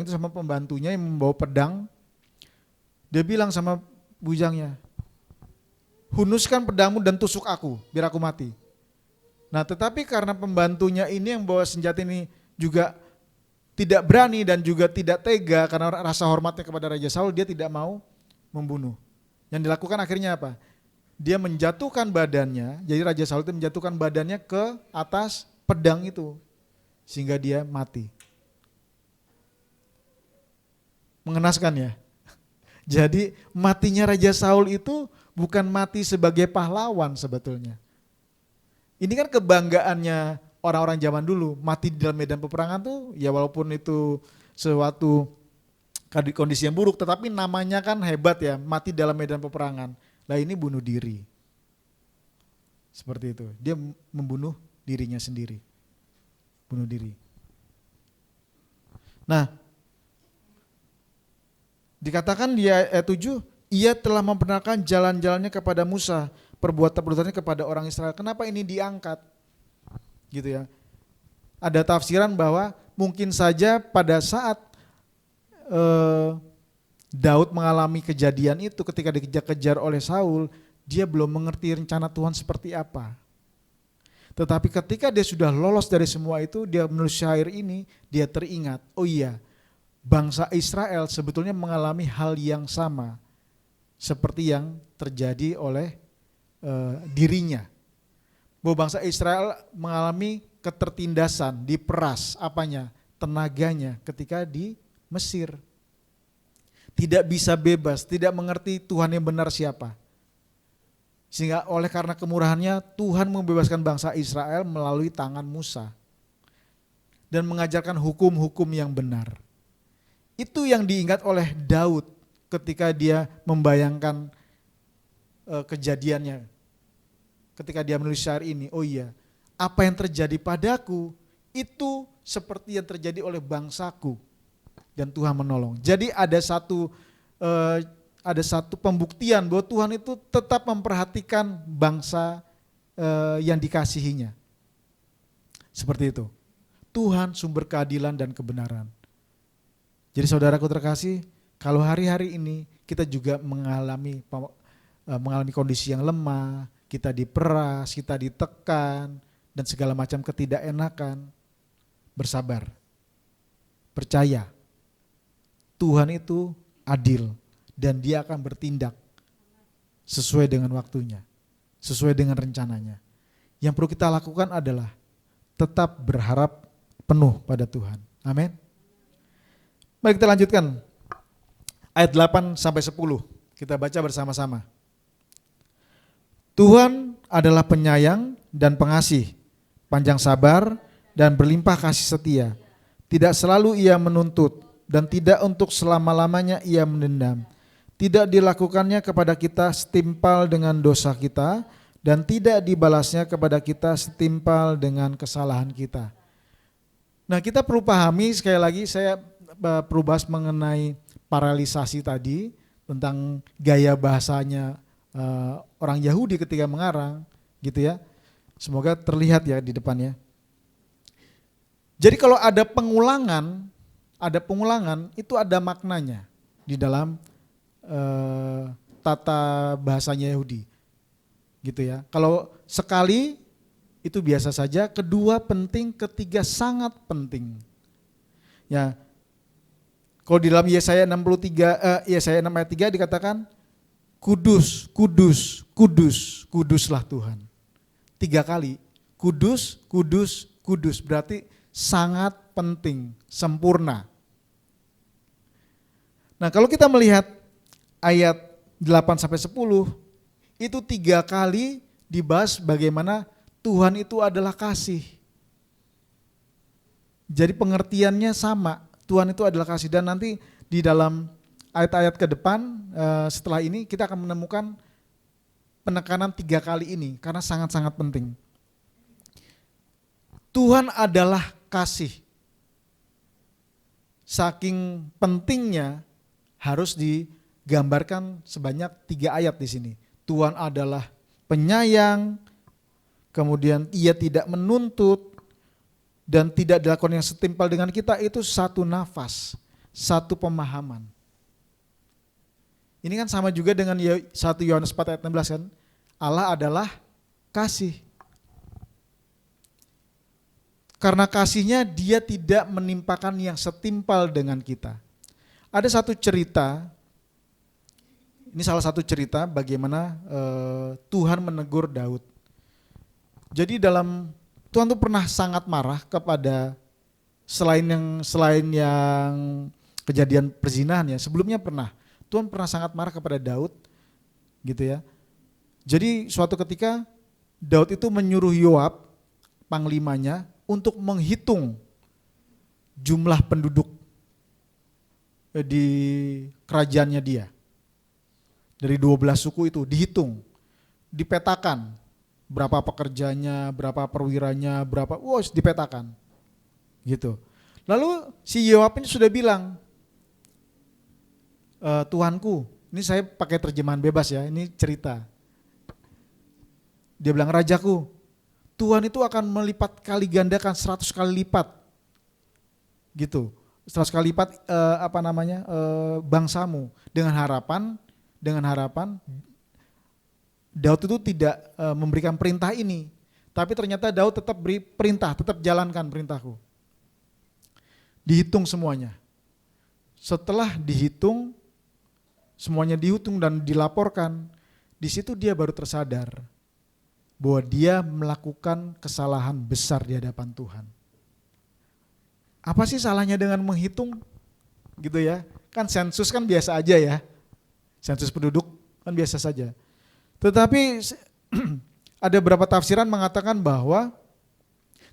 itu sama pembantunya yang membawa pedang. Dia bilang sama bujangnya, hunuskan pedangmu dan tusuk aku, biar aku mati. Nah tetapi karena pembantunya ini yang bawa senjata ini juga tidak berani dan juga tidak tega karena rasa hormatnya kepada Raja Saul, dia tidak mau membunuh. Yang dilakukan akhirnya apa? Dia menjatuhkan badannya, jadi Raja Saul itu menjatuhkan badannya ke atas pedang itu, sehingga dia mati. Mengenaskan ya. Jadi matinya Raja Saul itu bukan mati sebagai pahlawan sebetulnya. Ini kan kebanggaannya orang-orang zaman dulu, mati di dalam medan peperangan tuh ya walaupun itu suatu kondisi yang buruk, tetapi namanya kan hebat ya, mati dalam medan peperangan. Lah ini bunuh diri. Seperti itu, dia membunuh dirinya sendiri. Bunuh diri. Nah, dikatakan di ayat 7, ia telah membenarkan jalan-jalannya kepada Musa, perbuatan-perbuatannya kepada orang Israel. Kenapa ini diangkat? Gitu ya. Ada tafsiran bahwa mungkin saja pada saat Daud mengalami kejadian itu ketika dikejar-kejar oleh Saul, dia belum mengerti rencana Tuhan seperti apa. Tetapi ketika dia sudah lolos dari semua itu, dia menulis syair ini, dia teringat, oh iya, bangsa Israel sebetulnya mengalami hal yang sama seperti yang terjadi oleh dirinya. Bahwa bangsa Israel mengalami ketertindasan, diperas apanya? Tenaganya ketika di Mesir. Tidak bisa bebas, tidak mengerti Tuhan yang benar siapa. Sehingga oleh karena kemurahannya Tuhan membebaskan bangsa Israel melalui tangan Musa. Dan mengajarkan hukum-hukum yang benar. Itu yang diingat oleh Daud ketika dia membayangkan kejadiannya. Ketika dia menulis syair ini, oh iya, apa yang terjadi padaku itu seperti yang terjadi oleh bangsaku. Dan Tuhan menolong. Jadi ada satu pembuktian bahwa Tuhan itu tetap memperhatikan bangsa yang dikasihinya. Seperti itu. Tuhan sumber keadilan dan kebenaran. Jadi saudaraku terkasih, kalau hari-hari ini kita juga mengalami kondisi yang lemah, kita diperas, kita ditekan, dan segala macam ketidakenakan, bersabar. Percaya, Tuhan itu adil dan Dia akan bertindak sesuai dengan waktunya, sesuai dengan rencananya. Yang perlu kita lakukan adalah tetap berharap penuh pada Tuhan. Amin. Mari kita lanjutkan ayat 8 sampai 10. Kita baca bersama-sama. Tuhan adalah penyayang dan pengasih, panjang sabar dan berlimpah kasih setia. Tidak selalu Ia menuntut dan tidak untuk selama-lamanya Ia mendendam. Tidak dilakukannya kepada kita setimpal dengan dosa kita dan tidak dibalasnya kepada kita setimpal dengan kesalahan kita. Nah, kita perlu pahami, sekali lagi saya perlu bahas mengenai paralelisasi tadi, tentang gaya bahasanya orang Yahudi ketika mengarang, gitu ya. Semoga terlihat ya di depannya. Jadi kalau ada pengulangan itu ada maknanya di dalam tata bahasanya Yahudi, gitu ya. Kalau sekali itu biasa saja, kedua penting, ketiga sangat penting. Ya. Kalau di dalam Yesaya 6 ayat 3 dikatakan kudus, kudus, kudus, kuduslah Tuhan. 3 kali, kudus, kudus, kudus, berarti sangat penting, sempurna. Nah, kalau kita melihat ayat 8 sampai 10, itu 3 kali dibahas bagaimana Tuhan itu adalah kasih. Jadi pengertiannya sama. Tuhan itu adalah kasih, dan nanti di dalam ayat-ayat ke depan setelah ini kita akan menemukan penekanan 3 kali ini karena sangat-sangat penting. Tuhan adalah kasih. Saking pentingnya harus digambarkan sebanyak 3 ayat di sini. Tuhan adalah penyayang, kemudian Ia tidak menuntut, dan tidak dilakukan yang setimpal dengan kita, itu satu nafas, satu pemahaman. Ini kan sama juga dengan 1 Yohanes 4 ayat 16 kan. Allah adalah kasih. Karena kasihnya dia tidak menimpakan yang setimpal dengan kita. Ada satu cerita, ini salah satu cerita bagaimana Tuhan menegur Daud. Jadi Tuhan tuh pernah sangat marah kepada selain yang kejadian perzinahan ya, sebelumnya Tuhan pernah sangat marah kepada Daud gitu ya. Jadi suatu ketika Daud itu menyuruh Yoab, panglimanya, untuk menghitung jumlah penduduk di kerajaannya dia. Dari 12 suku itu dihitung, dipetakan berapa pekerjanya, berapa perwiranya, dipetakan. Gitu. Lalu si Yoab ini sudah bilang, Tuanku, ini saya pakai terjemahan bebas ya, ini cerita. Dia bilang, Rajaku, Tuhan itu akan melipat kali gandakan 100 kali lipat. Gitu. 100 kali lipat bangsamu dengan harapan Daud itu tidak memberikan perintah ini. Tapi ternyata Daud tetap beri perintah, tetap jalankan perintahku. Dihitung semuanya. Setelah dihitung, semuanya dihitung dan dilaporkan, di situ dia baru tersadar bahwa dia melakukan kesalahan besar di hadapan Tuhan. Apa sih salahnya dengan menghitung? Gitu ya. Kan sensus kan biasa aja ya. Sensus penduduk kan biasa saja. Tetapi ada beberapa tafsiran mengatakan bahwa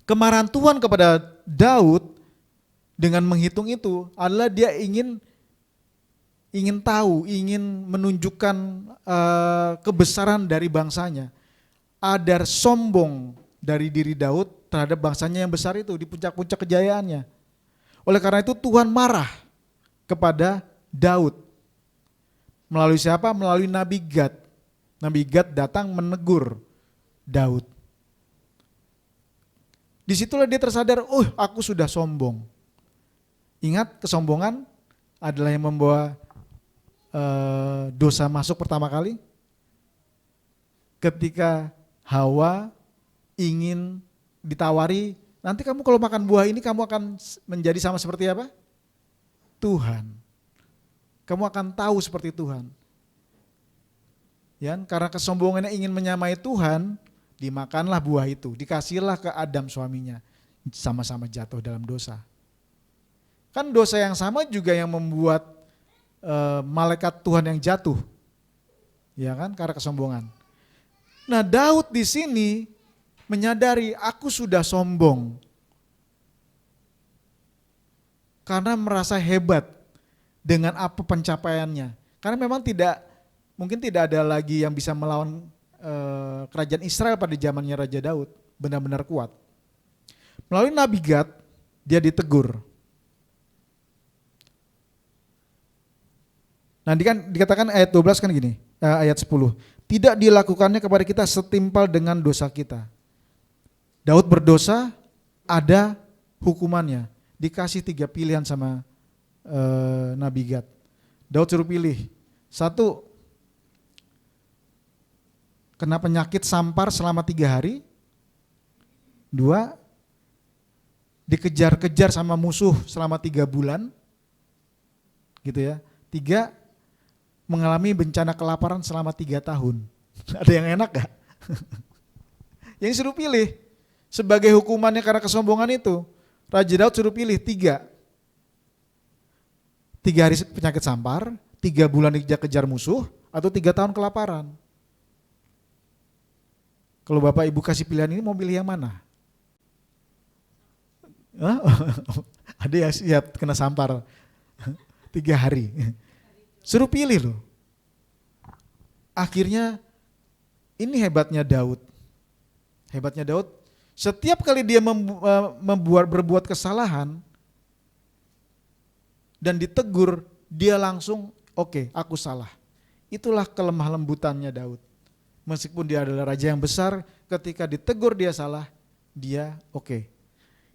kemarahan Tuhan kepada Daud dengan menghitung itu adalah dia ingin tahu, ingin menunjukkan kebesaran dari bangsanya. Ada sombong dari diri Daud terhadap bangsanya yang besar itu di puncak-puncak kejayaannya. Oleh karena itu Tuhan marah kepada Daud. Melalui siapa? Melalui Nabi Gad. Nabi Gad datang menegur Daud. Disitulah dia tersadar, aku sudah sombong. Ingat, kesombongan adalah yang membawa dosa masuk pertama kali. Ketika Hawa ingin ditawari, nanti kamu kalau makan buah ini kamu akan menjadi sama seperti apa? Tuhan. Kamu akan tahu seperti Tuhan. Ya, karena kesombongannya ingin menyamai Tuhan, dimakanlah buah itu, dikasihlah ke Adam suaminya, sama-sama jatuh dalam dosa. Kan dosa yang sama juga yang membuat malaikat Tuhan yang jatuh, ya kan, karena kesombongan. Nah, Daud di sini menyadari aku sudah sombong karena merasa hebat dengan apa pencapaiannya. Karena memang mungkin tidak ada lagi yang bisa melawan kerajaan Israel pada zamannya Raja Daud, benar-benar kuat. Melalui Nabi Gad dia ditegur. Nah, dikatakan ayat 12 kan gini, ayat 10. Tidak dilakukannya kepada kita setimpal dengan dosa kita. Daud berdosa, ada hukumannya. Dikasih 3 pilihan sama Nabi Gad. Daud suruh pilih. 1, kena penyakit sampar selama 3 hari. 2, dikejar-kejar sama musuh selama 3 bulan. Gitu ya. 3, mengalami bencana kelaparan selama 3 tahun. Ada yang enak gak? Yang suruh pilih. Sebagai hukumannya karena kesombongan itu, Raja Daud suruh pilih 3. 3 hari penyakit sampar, 3 bulan dikejar-kejar musuh, atau 3 tahun kelaparan. Kalau Bapak Ibu kasih pilihan ini mau pilih yang mana? Ada yang siap kena sampar 3 hari. Suruh pilih loh. Akhirnya ini hebatnya Daud. Hebatnya Daud, setiap kali dia berbuat kesalahan dan ditegur, dia langsung oke, aku salah. Itulah kelemah lembutannya Daud. Meskipun dia adalah raja yang besar, ketika ditegur dia salah, dia oke.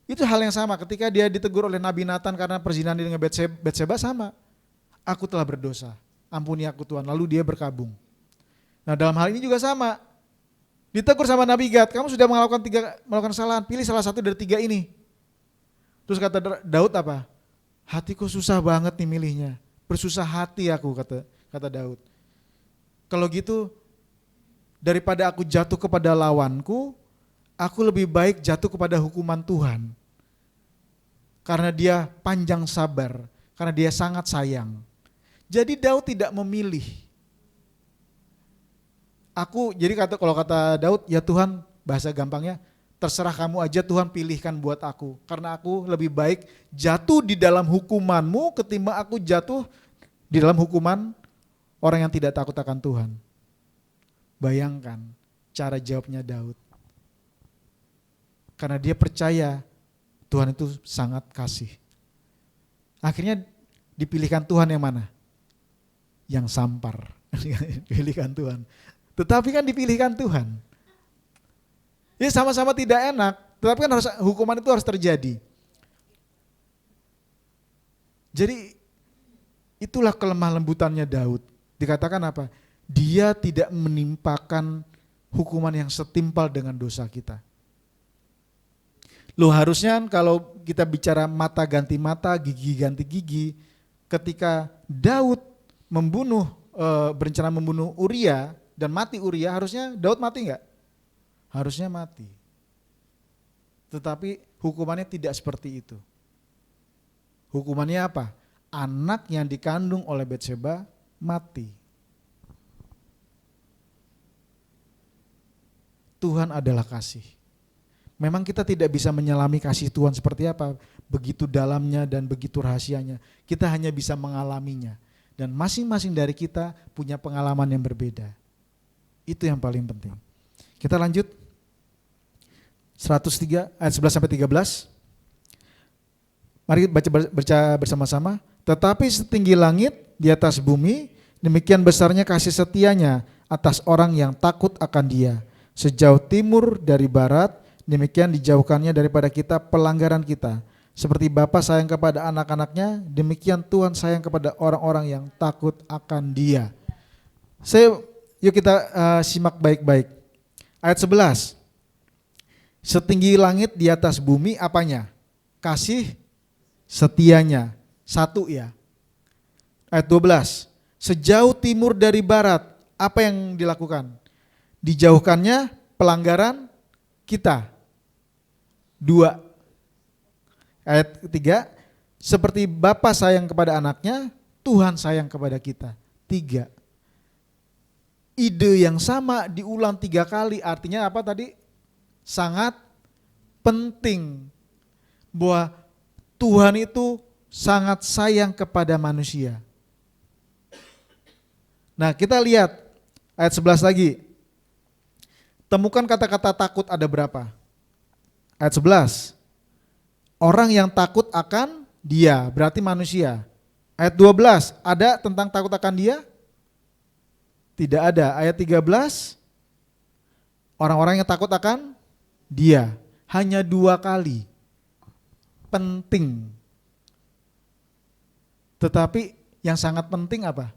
Itu hal yang sama ketika dia ditegur oleh Nabi Nathan karena perzinahan dengan Batseba sama. Aku telah berdosa. ampuni aku Tuhan. Lalu dia berkabung. Nah dalam hal ini juga sama. Ditegur sama Nabi Gad, kamu sudah melakukan kesalahan, pilih salah satu dari 3 ini. Terus kata Daud apa? Hatiku susah banget nih milihnya, bersusah hati aku, kata Daud. Kalau gitu, daripada aku jatuh kepada lawanku, aku lebih baik jatuh kepada hukuman Tuhan. Karena dia panjang sabar, karena dia sangat sayang. Jadi Daud tidak memilih. Kalau kata Daud, ya Tuhan, bahasa gampangnya, terserah kamu aja Tuhan, pilihkan buat aku. Karena aku lebih baik jatuh di dalam hukuman-Mu ketimbang aku jatuh di dalam hukuman orang yang tidak takut akan Tuhan. Bayangkan cara jawabnya Daud. Karena dia percaya Tuhan itu sangat kasih. Akhirnya dipilihkan Tuhan yang mana? Yang sampar. Pilihkan Tuhan. Tetapi kan dipilihkan Tuhan. Ya sama-sama tidak enak, tetapi kan hukuman itu harus terjadi. Jadi itulah kelemah lembutannya Daud. Dikatakan apa? Dia tidak menimpakan hukuman yang setimpal dengan dosa kita. Loh harusnya kalau kita bicara mata ganti mata, gigi ganti gigi, ketika Daud berencana membunuh Uria dan mati Uria, harusnya Daud mati enggak? Harusnya mati. Tetapi hukumannya tidak seperti itu. Hukumannya apa? Anak yang dikandung oleh Batseba mati. Tuhan adalah kasih. Memang kita tidak bisa menyelami kasih Tuhan seperti apa, begitu dalamnya dan begitu rahasianya. Kita hanya bisa mengalaminya. Dan masing-masing dari kita punya pengalaman yang berbeda. Itu yang paling penting. Kita lanjut. 103 ayat 11 sampai 13. Mari baca bersama-sama. Tetapi setinggi langit di atas bumi, demikian besarnya kasih setianya atas orang yang takut akan Dia. Sejauh timur dari barat, demikian dijauhkannya daripada kita pelanggaran kita. Seperti Bapa sayang kepada anak-anaknya, demikian Tuhan sayang kepada orang-orang yang takut akan Dia. Yuk kita simak baik-baik. Ayat 11. Setinggi langit di atas bumi apanya? Kasih setianya. 1 ya. Ayat 12. Sejauh timur dari barat, apa yang dilakukan? Dijauhkannya pelanggaran kita. 2. Ayat 3. Seperti Bapa sayang kepada anaknya, Tuhan sayang kepada kita. 3. Ide yang sama diulang 3 kali, artinya apa tadi? Sangat penting bahwa Tuhan itu sangat sayang kepada manusia. Nah kita lihat ayat 11 lagi. Temukan kata-kata takut ada berapa? Ayat 11. Orang yang takut akan Dia, berarti manusia. Ayat 12, ada tentang takut akan Dia? Tidak ada. Ayat 13, orang-orang yang takut akan Dia. Hanya 2 kali. Penting. Tetapi yang sangat penting apa?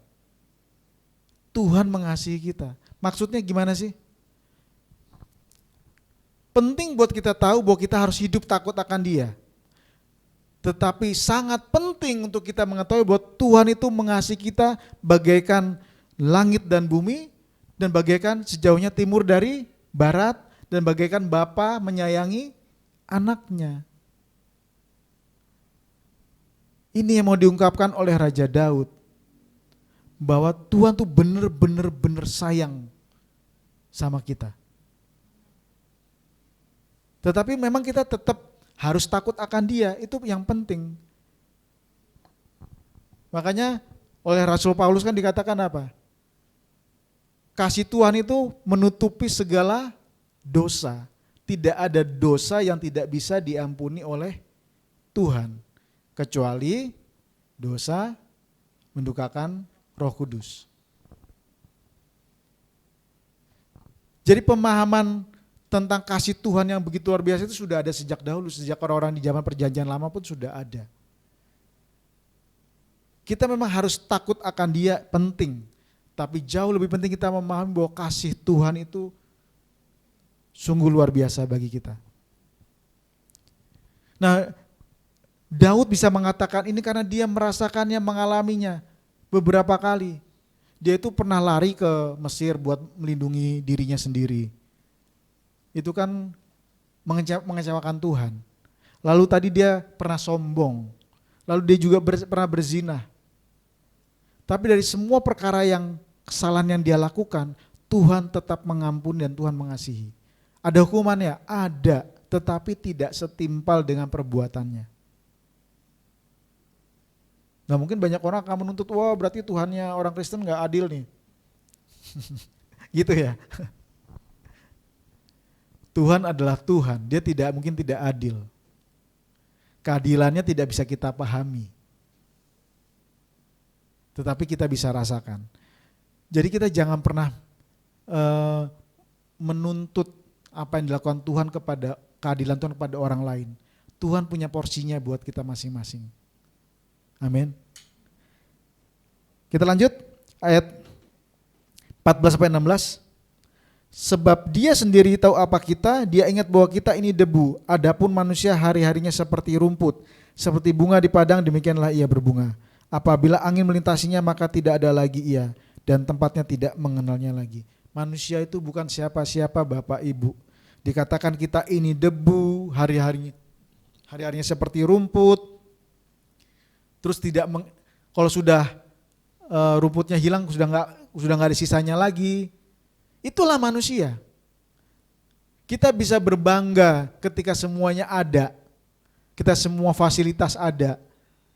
Tuhan mengasihi kita. Maksudnya gimana sih? Penting buat kita tahu bahwa kita harus hidup takut akan Dia. Tetapi sangat penting untuk kita mengetahui bahwa Tuhan itu mengasihi kita bagaikan langit dan bumi, dan bagaikan sejauhnya timur dari barat, dan bagaikan Bapa menyayangi anaknya. Ini yang mau diungkapkan oleh Raja Daud, bahwa Tuhan tuh benar-benar sayang sama kita. Tetapi memang kita tetap harus takut akan Dia, itu yang penting. Makanya oleh Rasul Paulus kan dikatakan apa? Kasih Tuhan itu menutupi segala dosa. Tidak ada dosa yang tidak bisa diampuni oleh Tuhan, kecuali dosa mendukakan Roh Kudus. Jadi pemahaman tentang kasih Tuhan yang begitu luar biasa itu sudah ada sejak dahulu, sejak orang-orang di zaman Perjanjian Lama pun sudah ada. Kita memang harus takut akan dia, penting. Tapi jauh lebih penting kita memahami bahwa kasih Tuhan itu sungguh luar biasa bagi kita. Nah, Daud bisa mengatakan ini karena dia merasakannya, mengalaminya beberapa kali. Dia itu pernah lari ke Mesir buat melindungi dirinya sendiri. Itu kan mengecewakan Tuhan. Lalu tadi dia pernah sombong. Lalu dia juga pernah berzina. Tapi dari semua perkara kesalahan yang dia lakukan, Tuhan tetap mengampuni dan Tuhan mengasihi. Ada hukumannya? Ada, tetapi tidak setimpal dengan perbuatannya. Nah, mungkin banyak orang akan menuntut, wah berarti Tuhannya orang Kristen gak adil nih. Gitu ya. Tuhan adalah Tuhan, dia mungkin tidak adil. Keadilannya tidak bisa kita pahami. Tetapi kita bisa rasakan. Jadi kita jangan pernah menuntut apa yang dilakukan Tuhan kepada keadilan Tuhan kepada orang lain. Tuhan punya porsinya buat kita masing-masing. Amin. Kita lanjut ayat 14-16. Sebab dia sendiri tahu apa kita, dia ingat bahwa kita ini debu. Adapun manusia hari-harinya seperti rumput, seperti bunga di padang, demikianlah ia berbunga. Apabila angin melintasinya maka tidak ada lagi ia, dan tempatnya tidak mengenalnya lagi. Manusia itu bukan siapa-siapa Bapak Ibu. Dikatakan kita ini debu, hari-harinya seperti rumput. Terus kalau sudah rumputnya hilang, sudah nggak ada sisanya lagi. Itulah manusia. Kita bisa berbangga ketika semuanya ada. Kita semua fasilitas ada.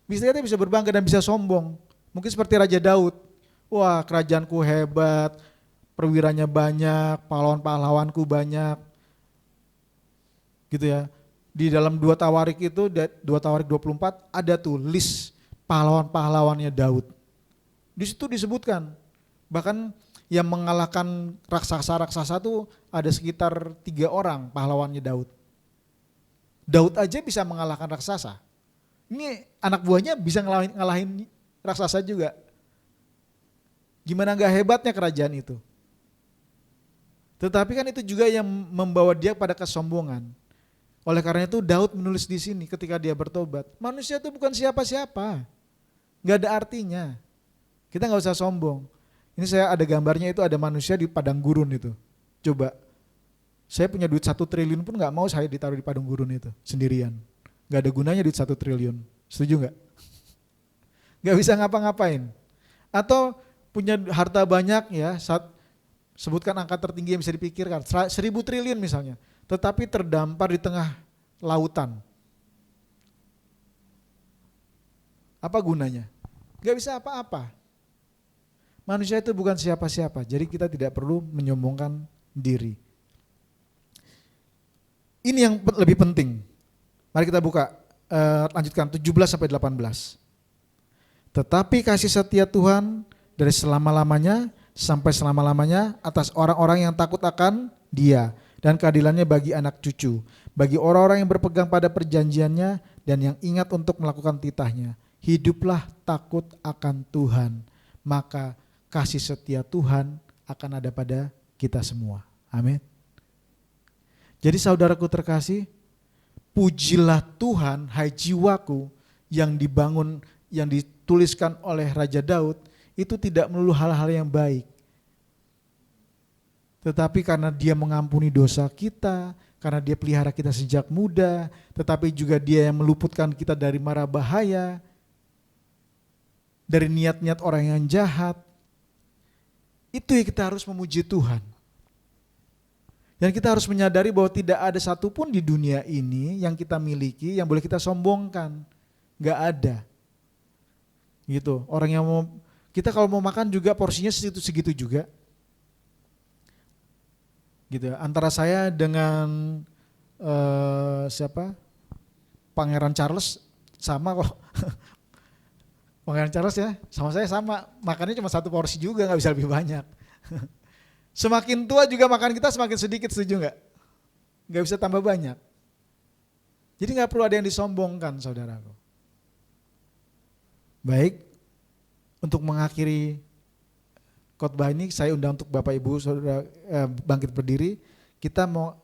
Kita bisa berbangga dan bisa sombong. Mungkin seperti Raja Daud. Wah, kerajaanku hebat, perwiranya banyak, pahlawan-pahlawanku banyak. Gitu ya. Di dalam 2 Tawarik itu, 2 Tawarik 24 ada tuh list pahlawan-pahlawannya Daud. Di situ disebutkan. Bahkan yang mengalahkan raksasa-raksasa itu ada sekitar 3 orang pahlawannya Daud. Daud aja bisa mengalahkan raksasa. Ini anak buahnya bisa ngalahin raksasa juga. Gimana gak hebatnya kerajaan itu. Tetapi kan itu juga yang membawa dia pada kesombongan. Oleh karena itu Daud menulis di sini ketika dia bertobat. Manusia itu bukan siapa-siapa. Gak ada artinya. Kita gak usah sombong. Ini saya ada gambarnya, itu ada manusia di padang gurun itu. Coba, saya punya duit 1 triliun pun gak mau saya ditaruh di padang gurun itu sendirian. Gak ada gunanya duit 1 triliun, setuju gak? Gak bisa ngapa-ngapain. Atau punya harta banyak ya, sebutkan angka tertinggi yang bisa dipikirkan, 1.000 triliun misalnya. Tetapi terdampar di tengah lautan. Apa gunanya? Gak bisa apa-apa. Manusia itu bukan siapa-siapa, jadi kita tidak perlu menyombongkan diri. Ini yang lebih penting. Mari kita buka, lanjutkan 17-18. Tetapi kasih setia Tuhan dari selama-lamanya sampai selama-lamanya atas orang-orang yang takut akan Dia, dan keadilannya bagi anak cucu, bagi orang-orang yang berpegang pada perjanjiannya dan yang ingat untuk melakukan titahnya. Hiduplah takut akan Tuhan, maka kasih setia Tuhan akan ada pada kita semua. Amin. Jadi saudaraku terkasih, pujilah Tuhan hai jiwaku, yang dibangun, yang dituliskan oleh Raja Daud, itu tidak melulu hal-hal yang baik. Tetapi karena Dia mengampuni dosa kita, karena Dia pelihara kita sejak muda, tetapi juga Dia yang meluputkan kita dari mara bahaya, dari niat-niat orang yang jahat. Itu yang kita harus memuji Tuhan. Dan kita harus menyadari bahwa tidak ada satupun di dunia ini yang kita miliki yang boleh kita sombongkan. Gak ada. Gitu. Orang yang kita kalau mau makan juga porsinya segitu juga. Gitu. Antara saya dengan Pangeran Charles sama kok. Pangeran Charles ya, sama saya sama, makannya cuma 1 porsi juga, gak bisa lebih banyak. Semakin tua juga makan kita semakin sedikit, setuju gak? Gak bisa tambah banyak. Jadi gak perlu ada yang disombongkan, saudaraku. Baik, untuk mengakhiri khotbah ini, saya undang untuk Bapak Ibu Saudara bangkit berdiri. Kita mau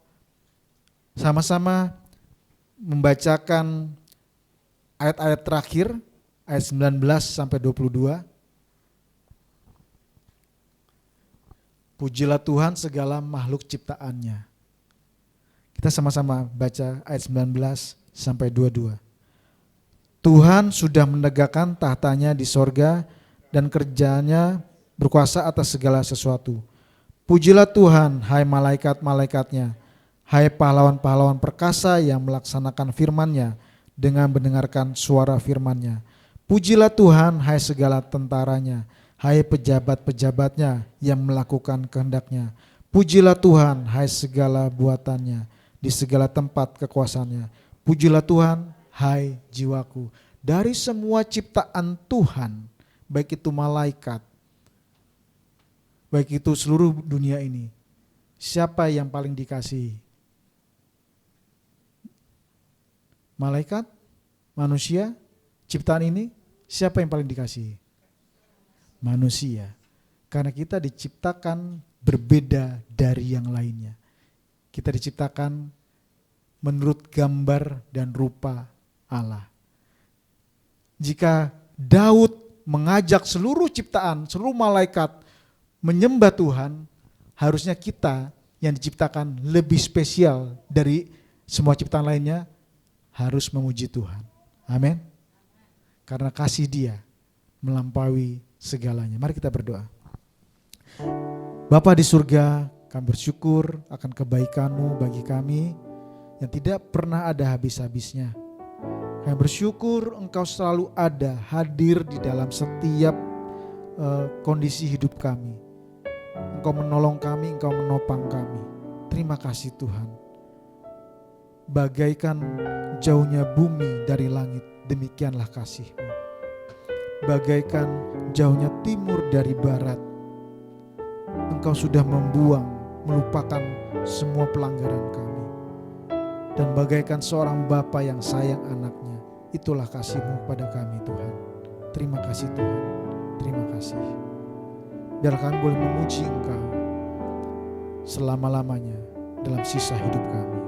sama-sama membacakan ayat-ayat terakhir, ayat 19 sampai 22. Pujilah Tuhan segala makhluk ciptaannya. Kita sama-sama baca ayat 19 sampai 22. Tuhan sudah menegakkan tahtanya di sorga dan kerjanya berkuasa atas segala sesuatu. Pujilah Tuhan, hai malaikat-malaikatnya, hai pahlawan-pahlawan perkasa yang melaksanakan firman-Nya dengan mendengarkan suara firman-Nya. Pujilah Tuhan, hai segala tentaranya, hai pejabat-pejabatnya yang melakukan kehendak-Nya. Pujilah Tuhan, hai segala buatannya, di segala tempat kekuasaannya. Pujilah Tuhan, hai jiwaku. Dari semua ciptaan Tuhan, baik itu malaikat, baik itu seluruh dunia ini, siapa yang paling dikasihi? Malaikat, manusia, ciptaan ini, siapa yang paling dikasihi? Manusia. Karena kita diciptakan berbeda dari yang lainnya. Kita diciptakan menurut gambar dan rupa Allah. Jika Daud mengajak seluruh ciptaan, seluruh malaikat menyembah Tuhan, harusnya kita yang diciptakan lebih spesial dari semua ciptaan lainnya harus memuji Tuhan. Amin. Karena kasih Dia melampaui segalanya. Mari kita berdoa. Bapa di surga, kami bersyukur akan kebaikan-Mu bagi kami yang tidak pernah ada habis-habisnya. Kami bersyukur Engkau selalu ada, hadir di dalam setiap kondisi hidup kami. Engkau menolong kami, Engkau menopang kami. Terima kasih Tuhan. Bagaikan jauhnya bumi dari langit, demikianlah kasih-Mu. Bagaikan jauhnya timur dari barat, Engkau sudah membuang, melupakan semua pelanggaran kami. Dan bagaikan seorang bapa yang sayang anaknya, itulah kasih-Mu pada kami Tuhan. Terima kasih Tuhan, terima kasih. Biar kami boleh memuji Engkau selama-lamanya dalam sisa hidup kami.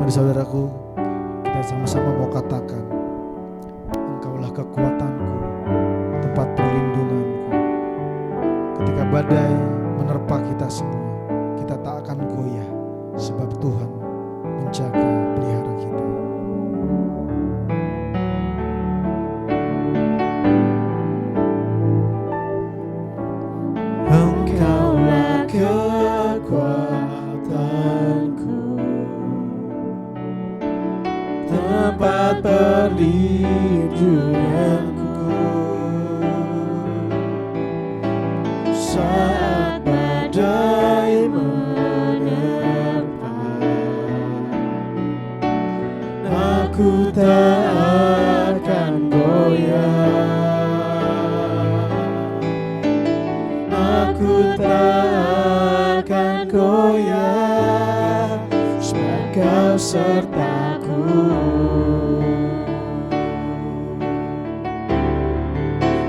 Saudaraku, kita sama-sama mau katakan, Engkaulah kekuatanku, tempat perlindunganku. Ketika badai menerpa kita semua, kita tak akan goyah, sebab Tuhan menjaga pelihara kita. Engkaulah kekuatanku, tempat perlindunganku. Saat badai menerpa, aku tak akan goyah. Aku tak akan goyah, sebab Kau sertaku.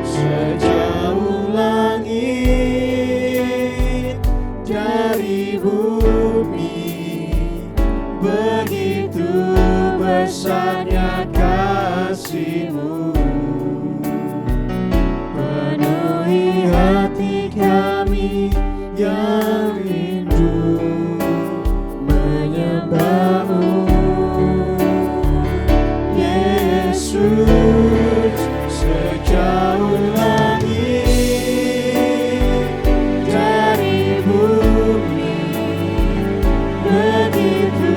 Sejauh langit dari bumi, begitu besarnya kasih-Mu. Penuhi hati kami yang rindu menyembah-Mu, Yesus. Sejauh langit dari bumi, begitu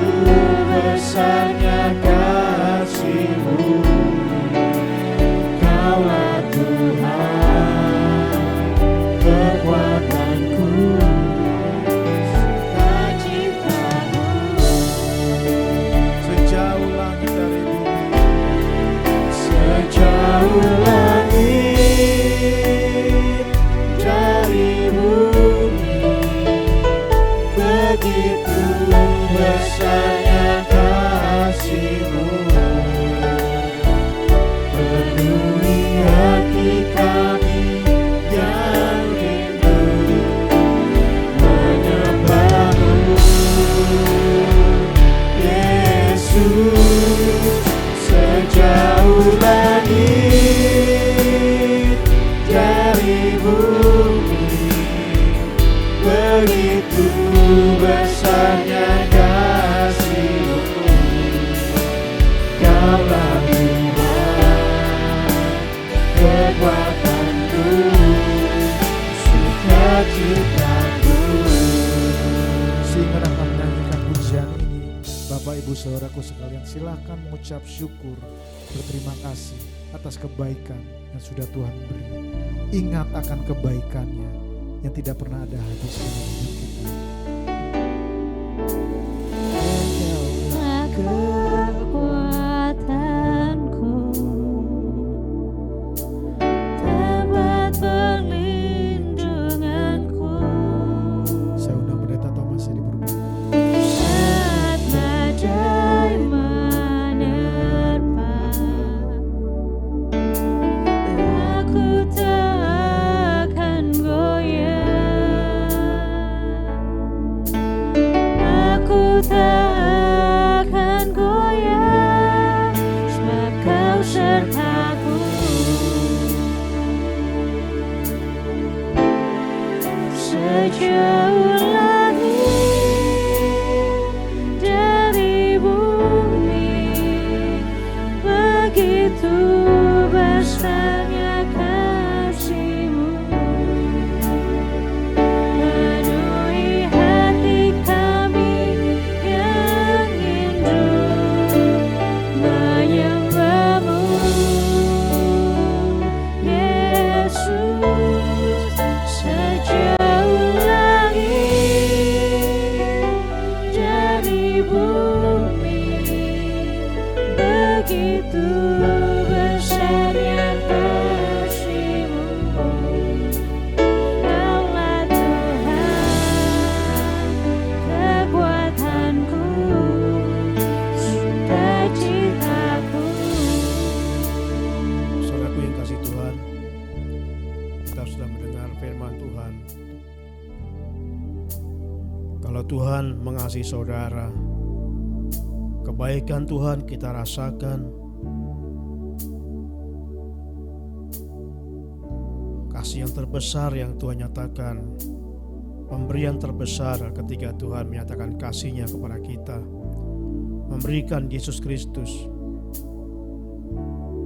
besarnya kasih-Mu. Kaulah Tuhan, kekuatanku, sukacitaku. ibu saudaraku sekalian, silakan mengucap syukur, berterima kasih atas kebaikan yang sudah Tuhan beri. Ingat akan kebaikannya yang tidak pernah ada habis dalam hidup kita. Kekuatanku, tempat perlindunganku, Saya undang pendeta Thomas di berdoa. saat badai menerpa, aku tak akan goyah, aku tak akan goyah, sebab Kau sertaku. Sejauh langit dari bumi, begitu besarnya kasih-Mu. Penuhi hati kami yang rindu menyembah-Mu, Yesus. Sejauh langit dari bumi, begitu besarnya kasih-Mu. Kaulah Tuhan, kekuatanku, sukacitaku. Saudaraku yang kasih Tuhan, kita sudah mendengar firman Tuhan. Kalau Tuhan mengasihi saudara, kebaikan Tuhan kita rasakan, kasih yang terbesar yang Tuhan nyatakan, pemberian terbesar ketika Tuhan menyatakan kasih-Nya kepada kita, memberikan Yesus Kristus.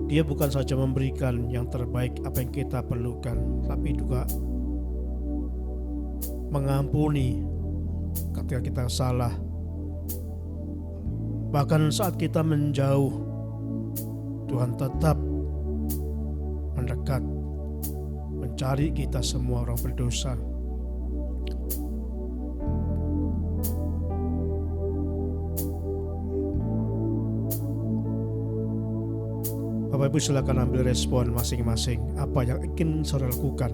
Dia bukan saja memberikan yang terbaik apa yang kita perlukan, tapi juga mengampuni ketika kita salah. Bahkan saat kita menjauh, Tuhan tetap mendekat, mencari kita semua orang berdosa. Bapak Ibu silakan ambil respon masing-masing apa yang ingin saudara lakukan.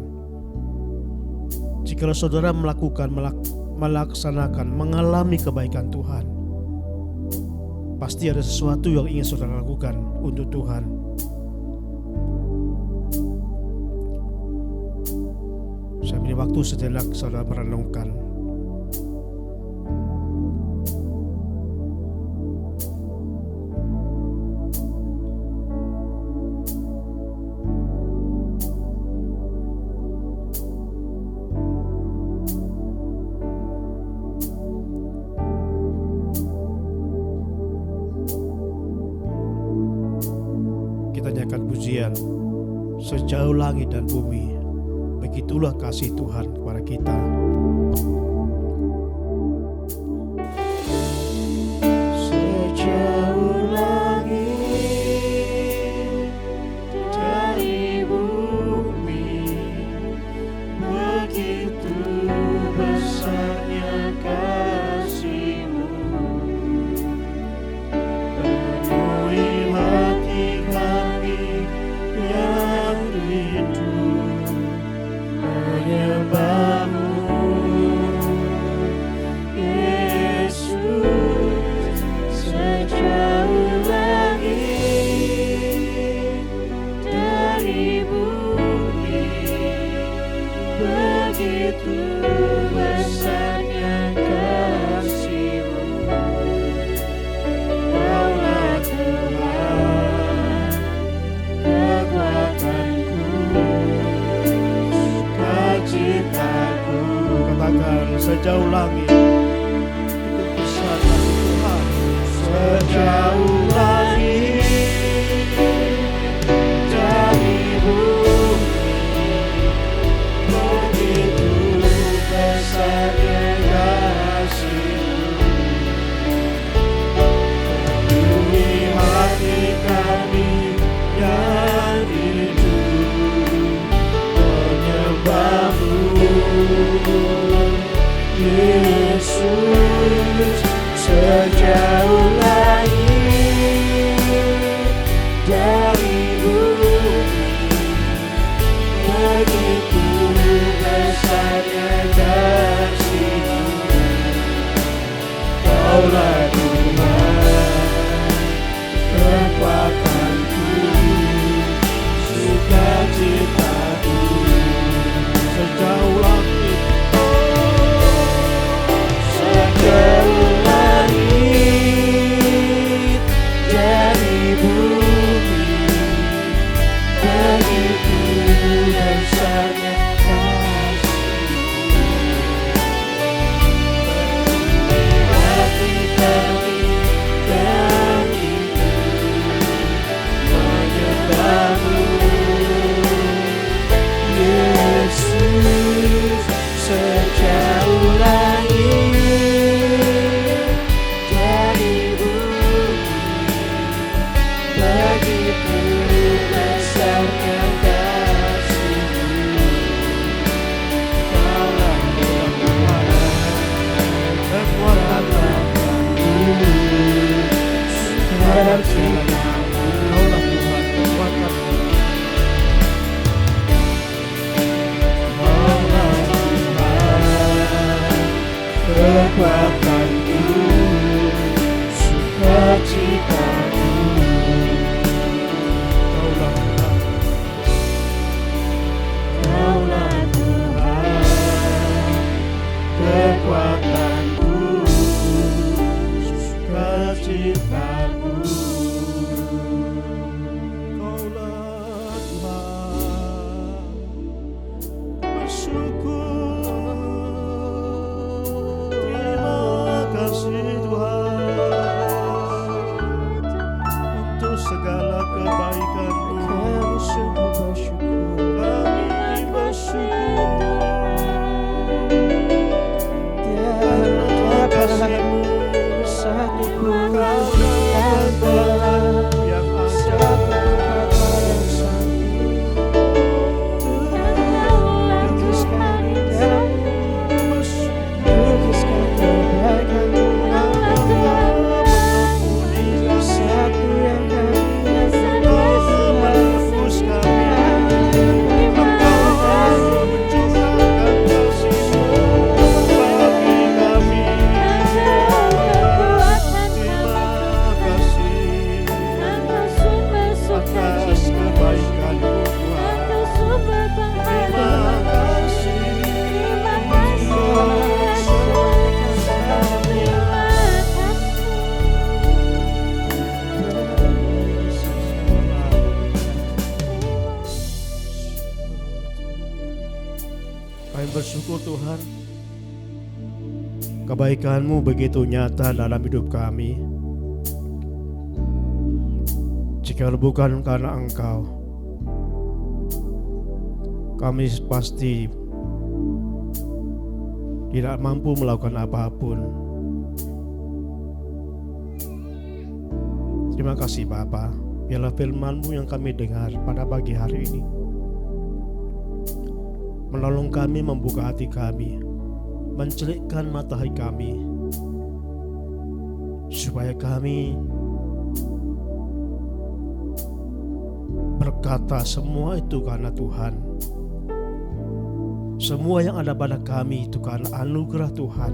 Jika saudara melaksanakan, mengalami kebaikan Tuhan, pasti ada sesuatu yang ingin saudara lakukan untuk Tuhan. Saya beri waktu sejenak saudara merenungkan. Kita nyanyikan pujian, sejauh langit dan bumi, begitulah kasih Tuhan kepada kita. Sejauh langit dari bumi, begitu besarnya kasih-Mu. Penuhi hati kami yang rindu menyembah-Mu, Yesus. Sejauh langit dari bumi, begitu besarnya kasih-Mu. Kaulah Tuhan, kekuatanku, sukacitaku. Katakan sejauh langit, itu besar kasih Tuhan. Sejauh langit dari bumi, begitu begitu besarnya kasih-Mu. Hati kami begitu menyembah-Mu, Yesus. Sejauh langit dari bumi, begitu besarnya kasih-Mu. Kaulah kekuatan kami, Kaulah Tuhan kekuatan kekuatanku, sukacitaku. Kaulah Tuhan, kekuatanku, sukacitaku. Kaulah Tuhan, bersyukur. Terima kasih Tuhan untuk segala kebaikan-Mu. Kami sungguh bersyukur. Kami bersyukur Tiada kasih-Mu satu pun tanpa yang satu kata yang sanggup lukiskan indah-Mu, lukiskan kebaikan-Mu. Satu yang kami menembus kami, Engkau mencurahkan kasih-Mu bagi kami. Terima kasih atas kebaikan-Mu Tuhan. Terima kasih. Kami bersyukur Tuhan, kebaikan-Mu begitu nyata dalam hidup kami. Jika bukan karena Engkau, kami pasti tidak mampu melakukan apapun. Terima kasih Bapa, biarlah firman-Mu yang kami dengar pada pagi hari ini menolong kami, membuka hati kami, mencelikkan mata hati kami, supaya kami berkata semua itu karena Tuhan. Semua yang ada pada kami itu karena anugerah Tuhan,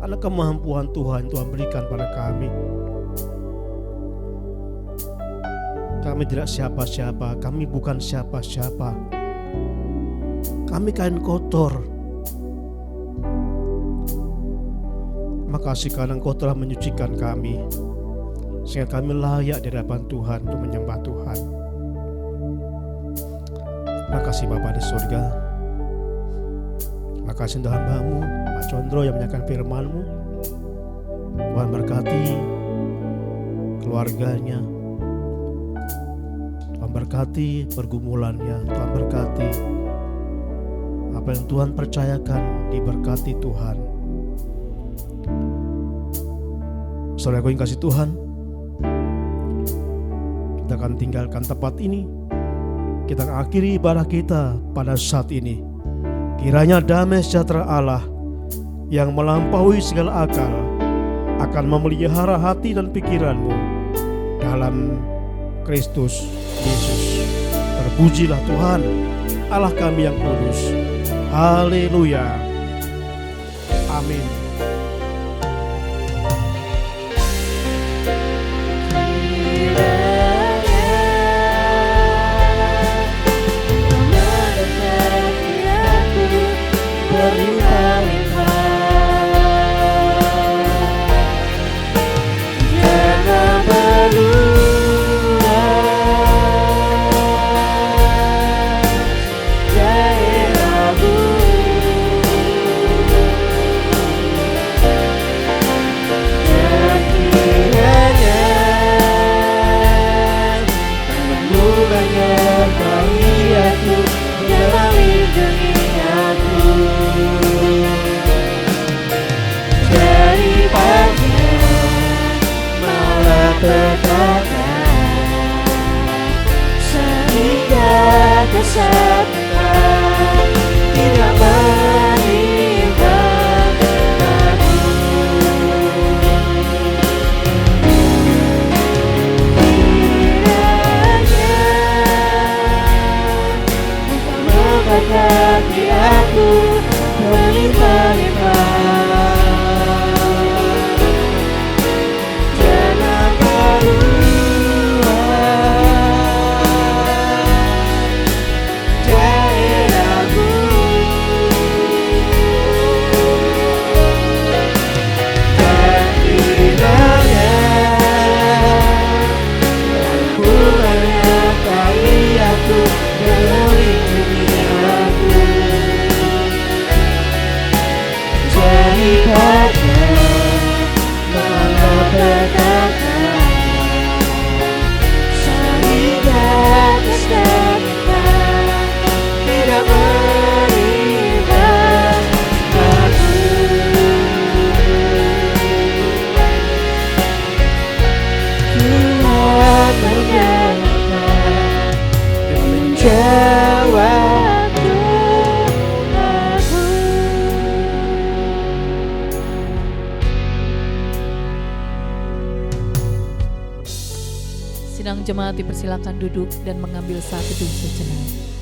karena kemampuan Tuhan berikan pada kami. Kami tidak siapa-siapa, kami bukan siapa-siapa. Kami kain kotor. Makasih karena Engkau telah menyucikan kami, sehingga kami layak di hadapan Tuhan untuk menyembah Tuhan. Makasih Bapa di surga. Makasih untuk hamba-Mu Pak Condro yang menyampaikan firman-Mu. Tuhan berkati keluarganya, Tuhan berkati pergumulannya, Tuhan berkati apa yang Tuhan percayakan, diberkati Tuhan. Saudaraku yang kasih Tuhan, kita akan tinggalkan tempat ini. Kita akan akhiri ibadah kita pada saat ini. Kiranya damai sejahtera Allah yang melampaui segala akal akan memelihara hati dan pikiranmu dalam Kristus Yesus. Terpujilah Tuhan, Allah kami yang kudus. Haleluya. Amin. Jangan berlupa kesedihan tidak menimpa aku. Kiranya memberkati aku berlimpah-limpah. Jangan keluar dari aku. Dan kiranya aku menyertai aku, melindungi aku. Daripada malapetaka sehingga kesedihan tidak menimpa aku. Tuhan menyertai dan menjawab doaku. Sidang jemaat dipersilakan duduk dan mengambil saat teduh sejenak.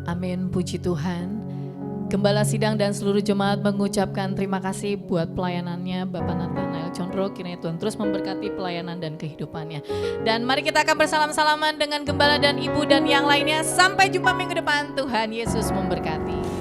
Amin, puji Tuhan. Gembala sidang dan seluruh jemaat mengucapkan terima kasih buat pelayanannya Bapak Nathanael Condro. Kiranya Tuhan terus memberkati pelayanan dan kehidupannya. Dan mari kita akan bersalam-salaman dengan Gembala dan Ibu dan yang lainnya. Sampai jumpa minggu depan. Tuhan Yesus memberkati.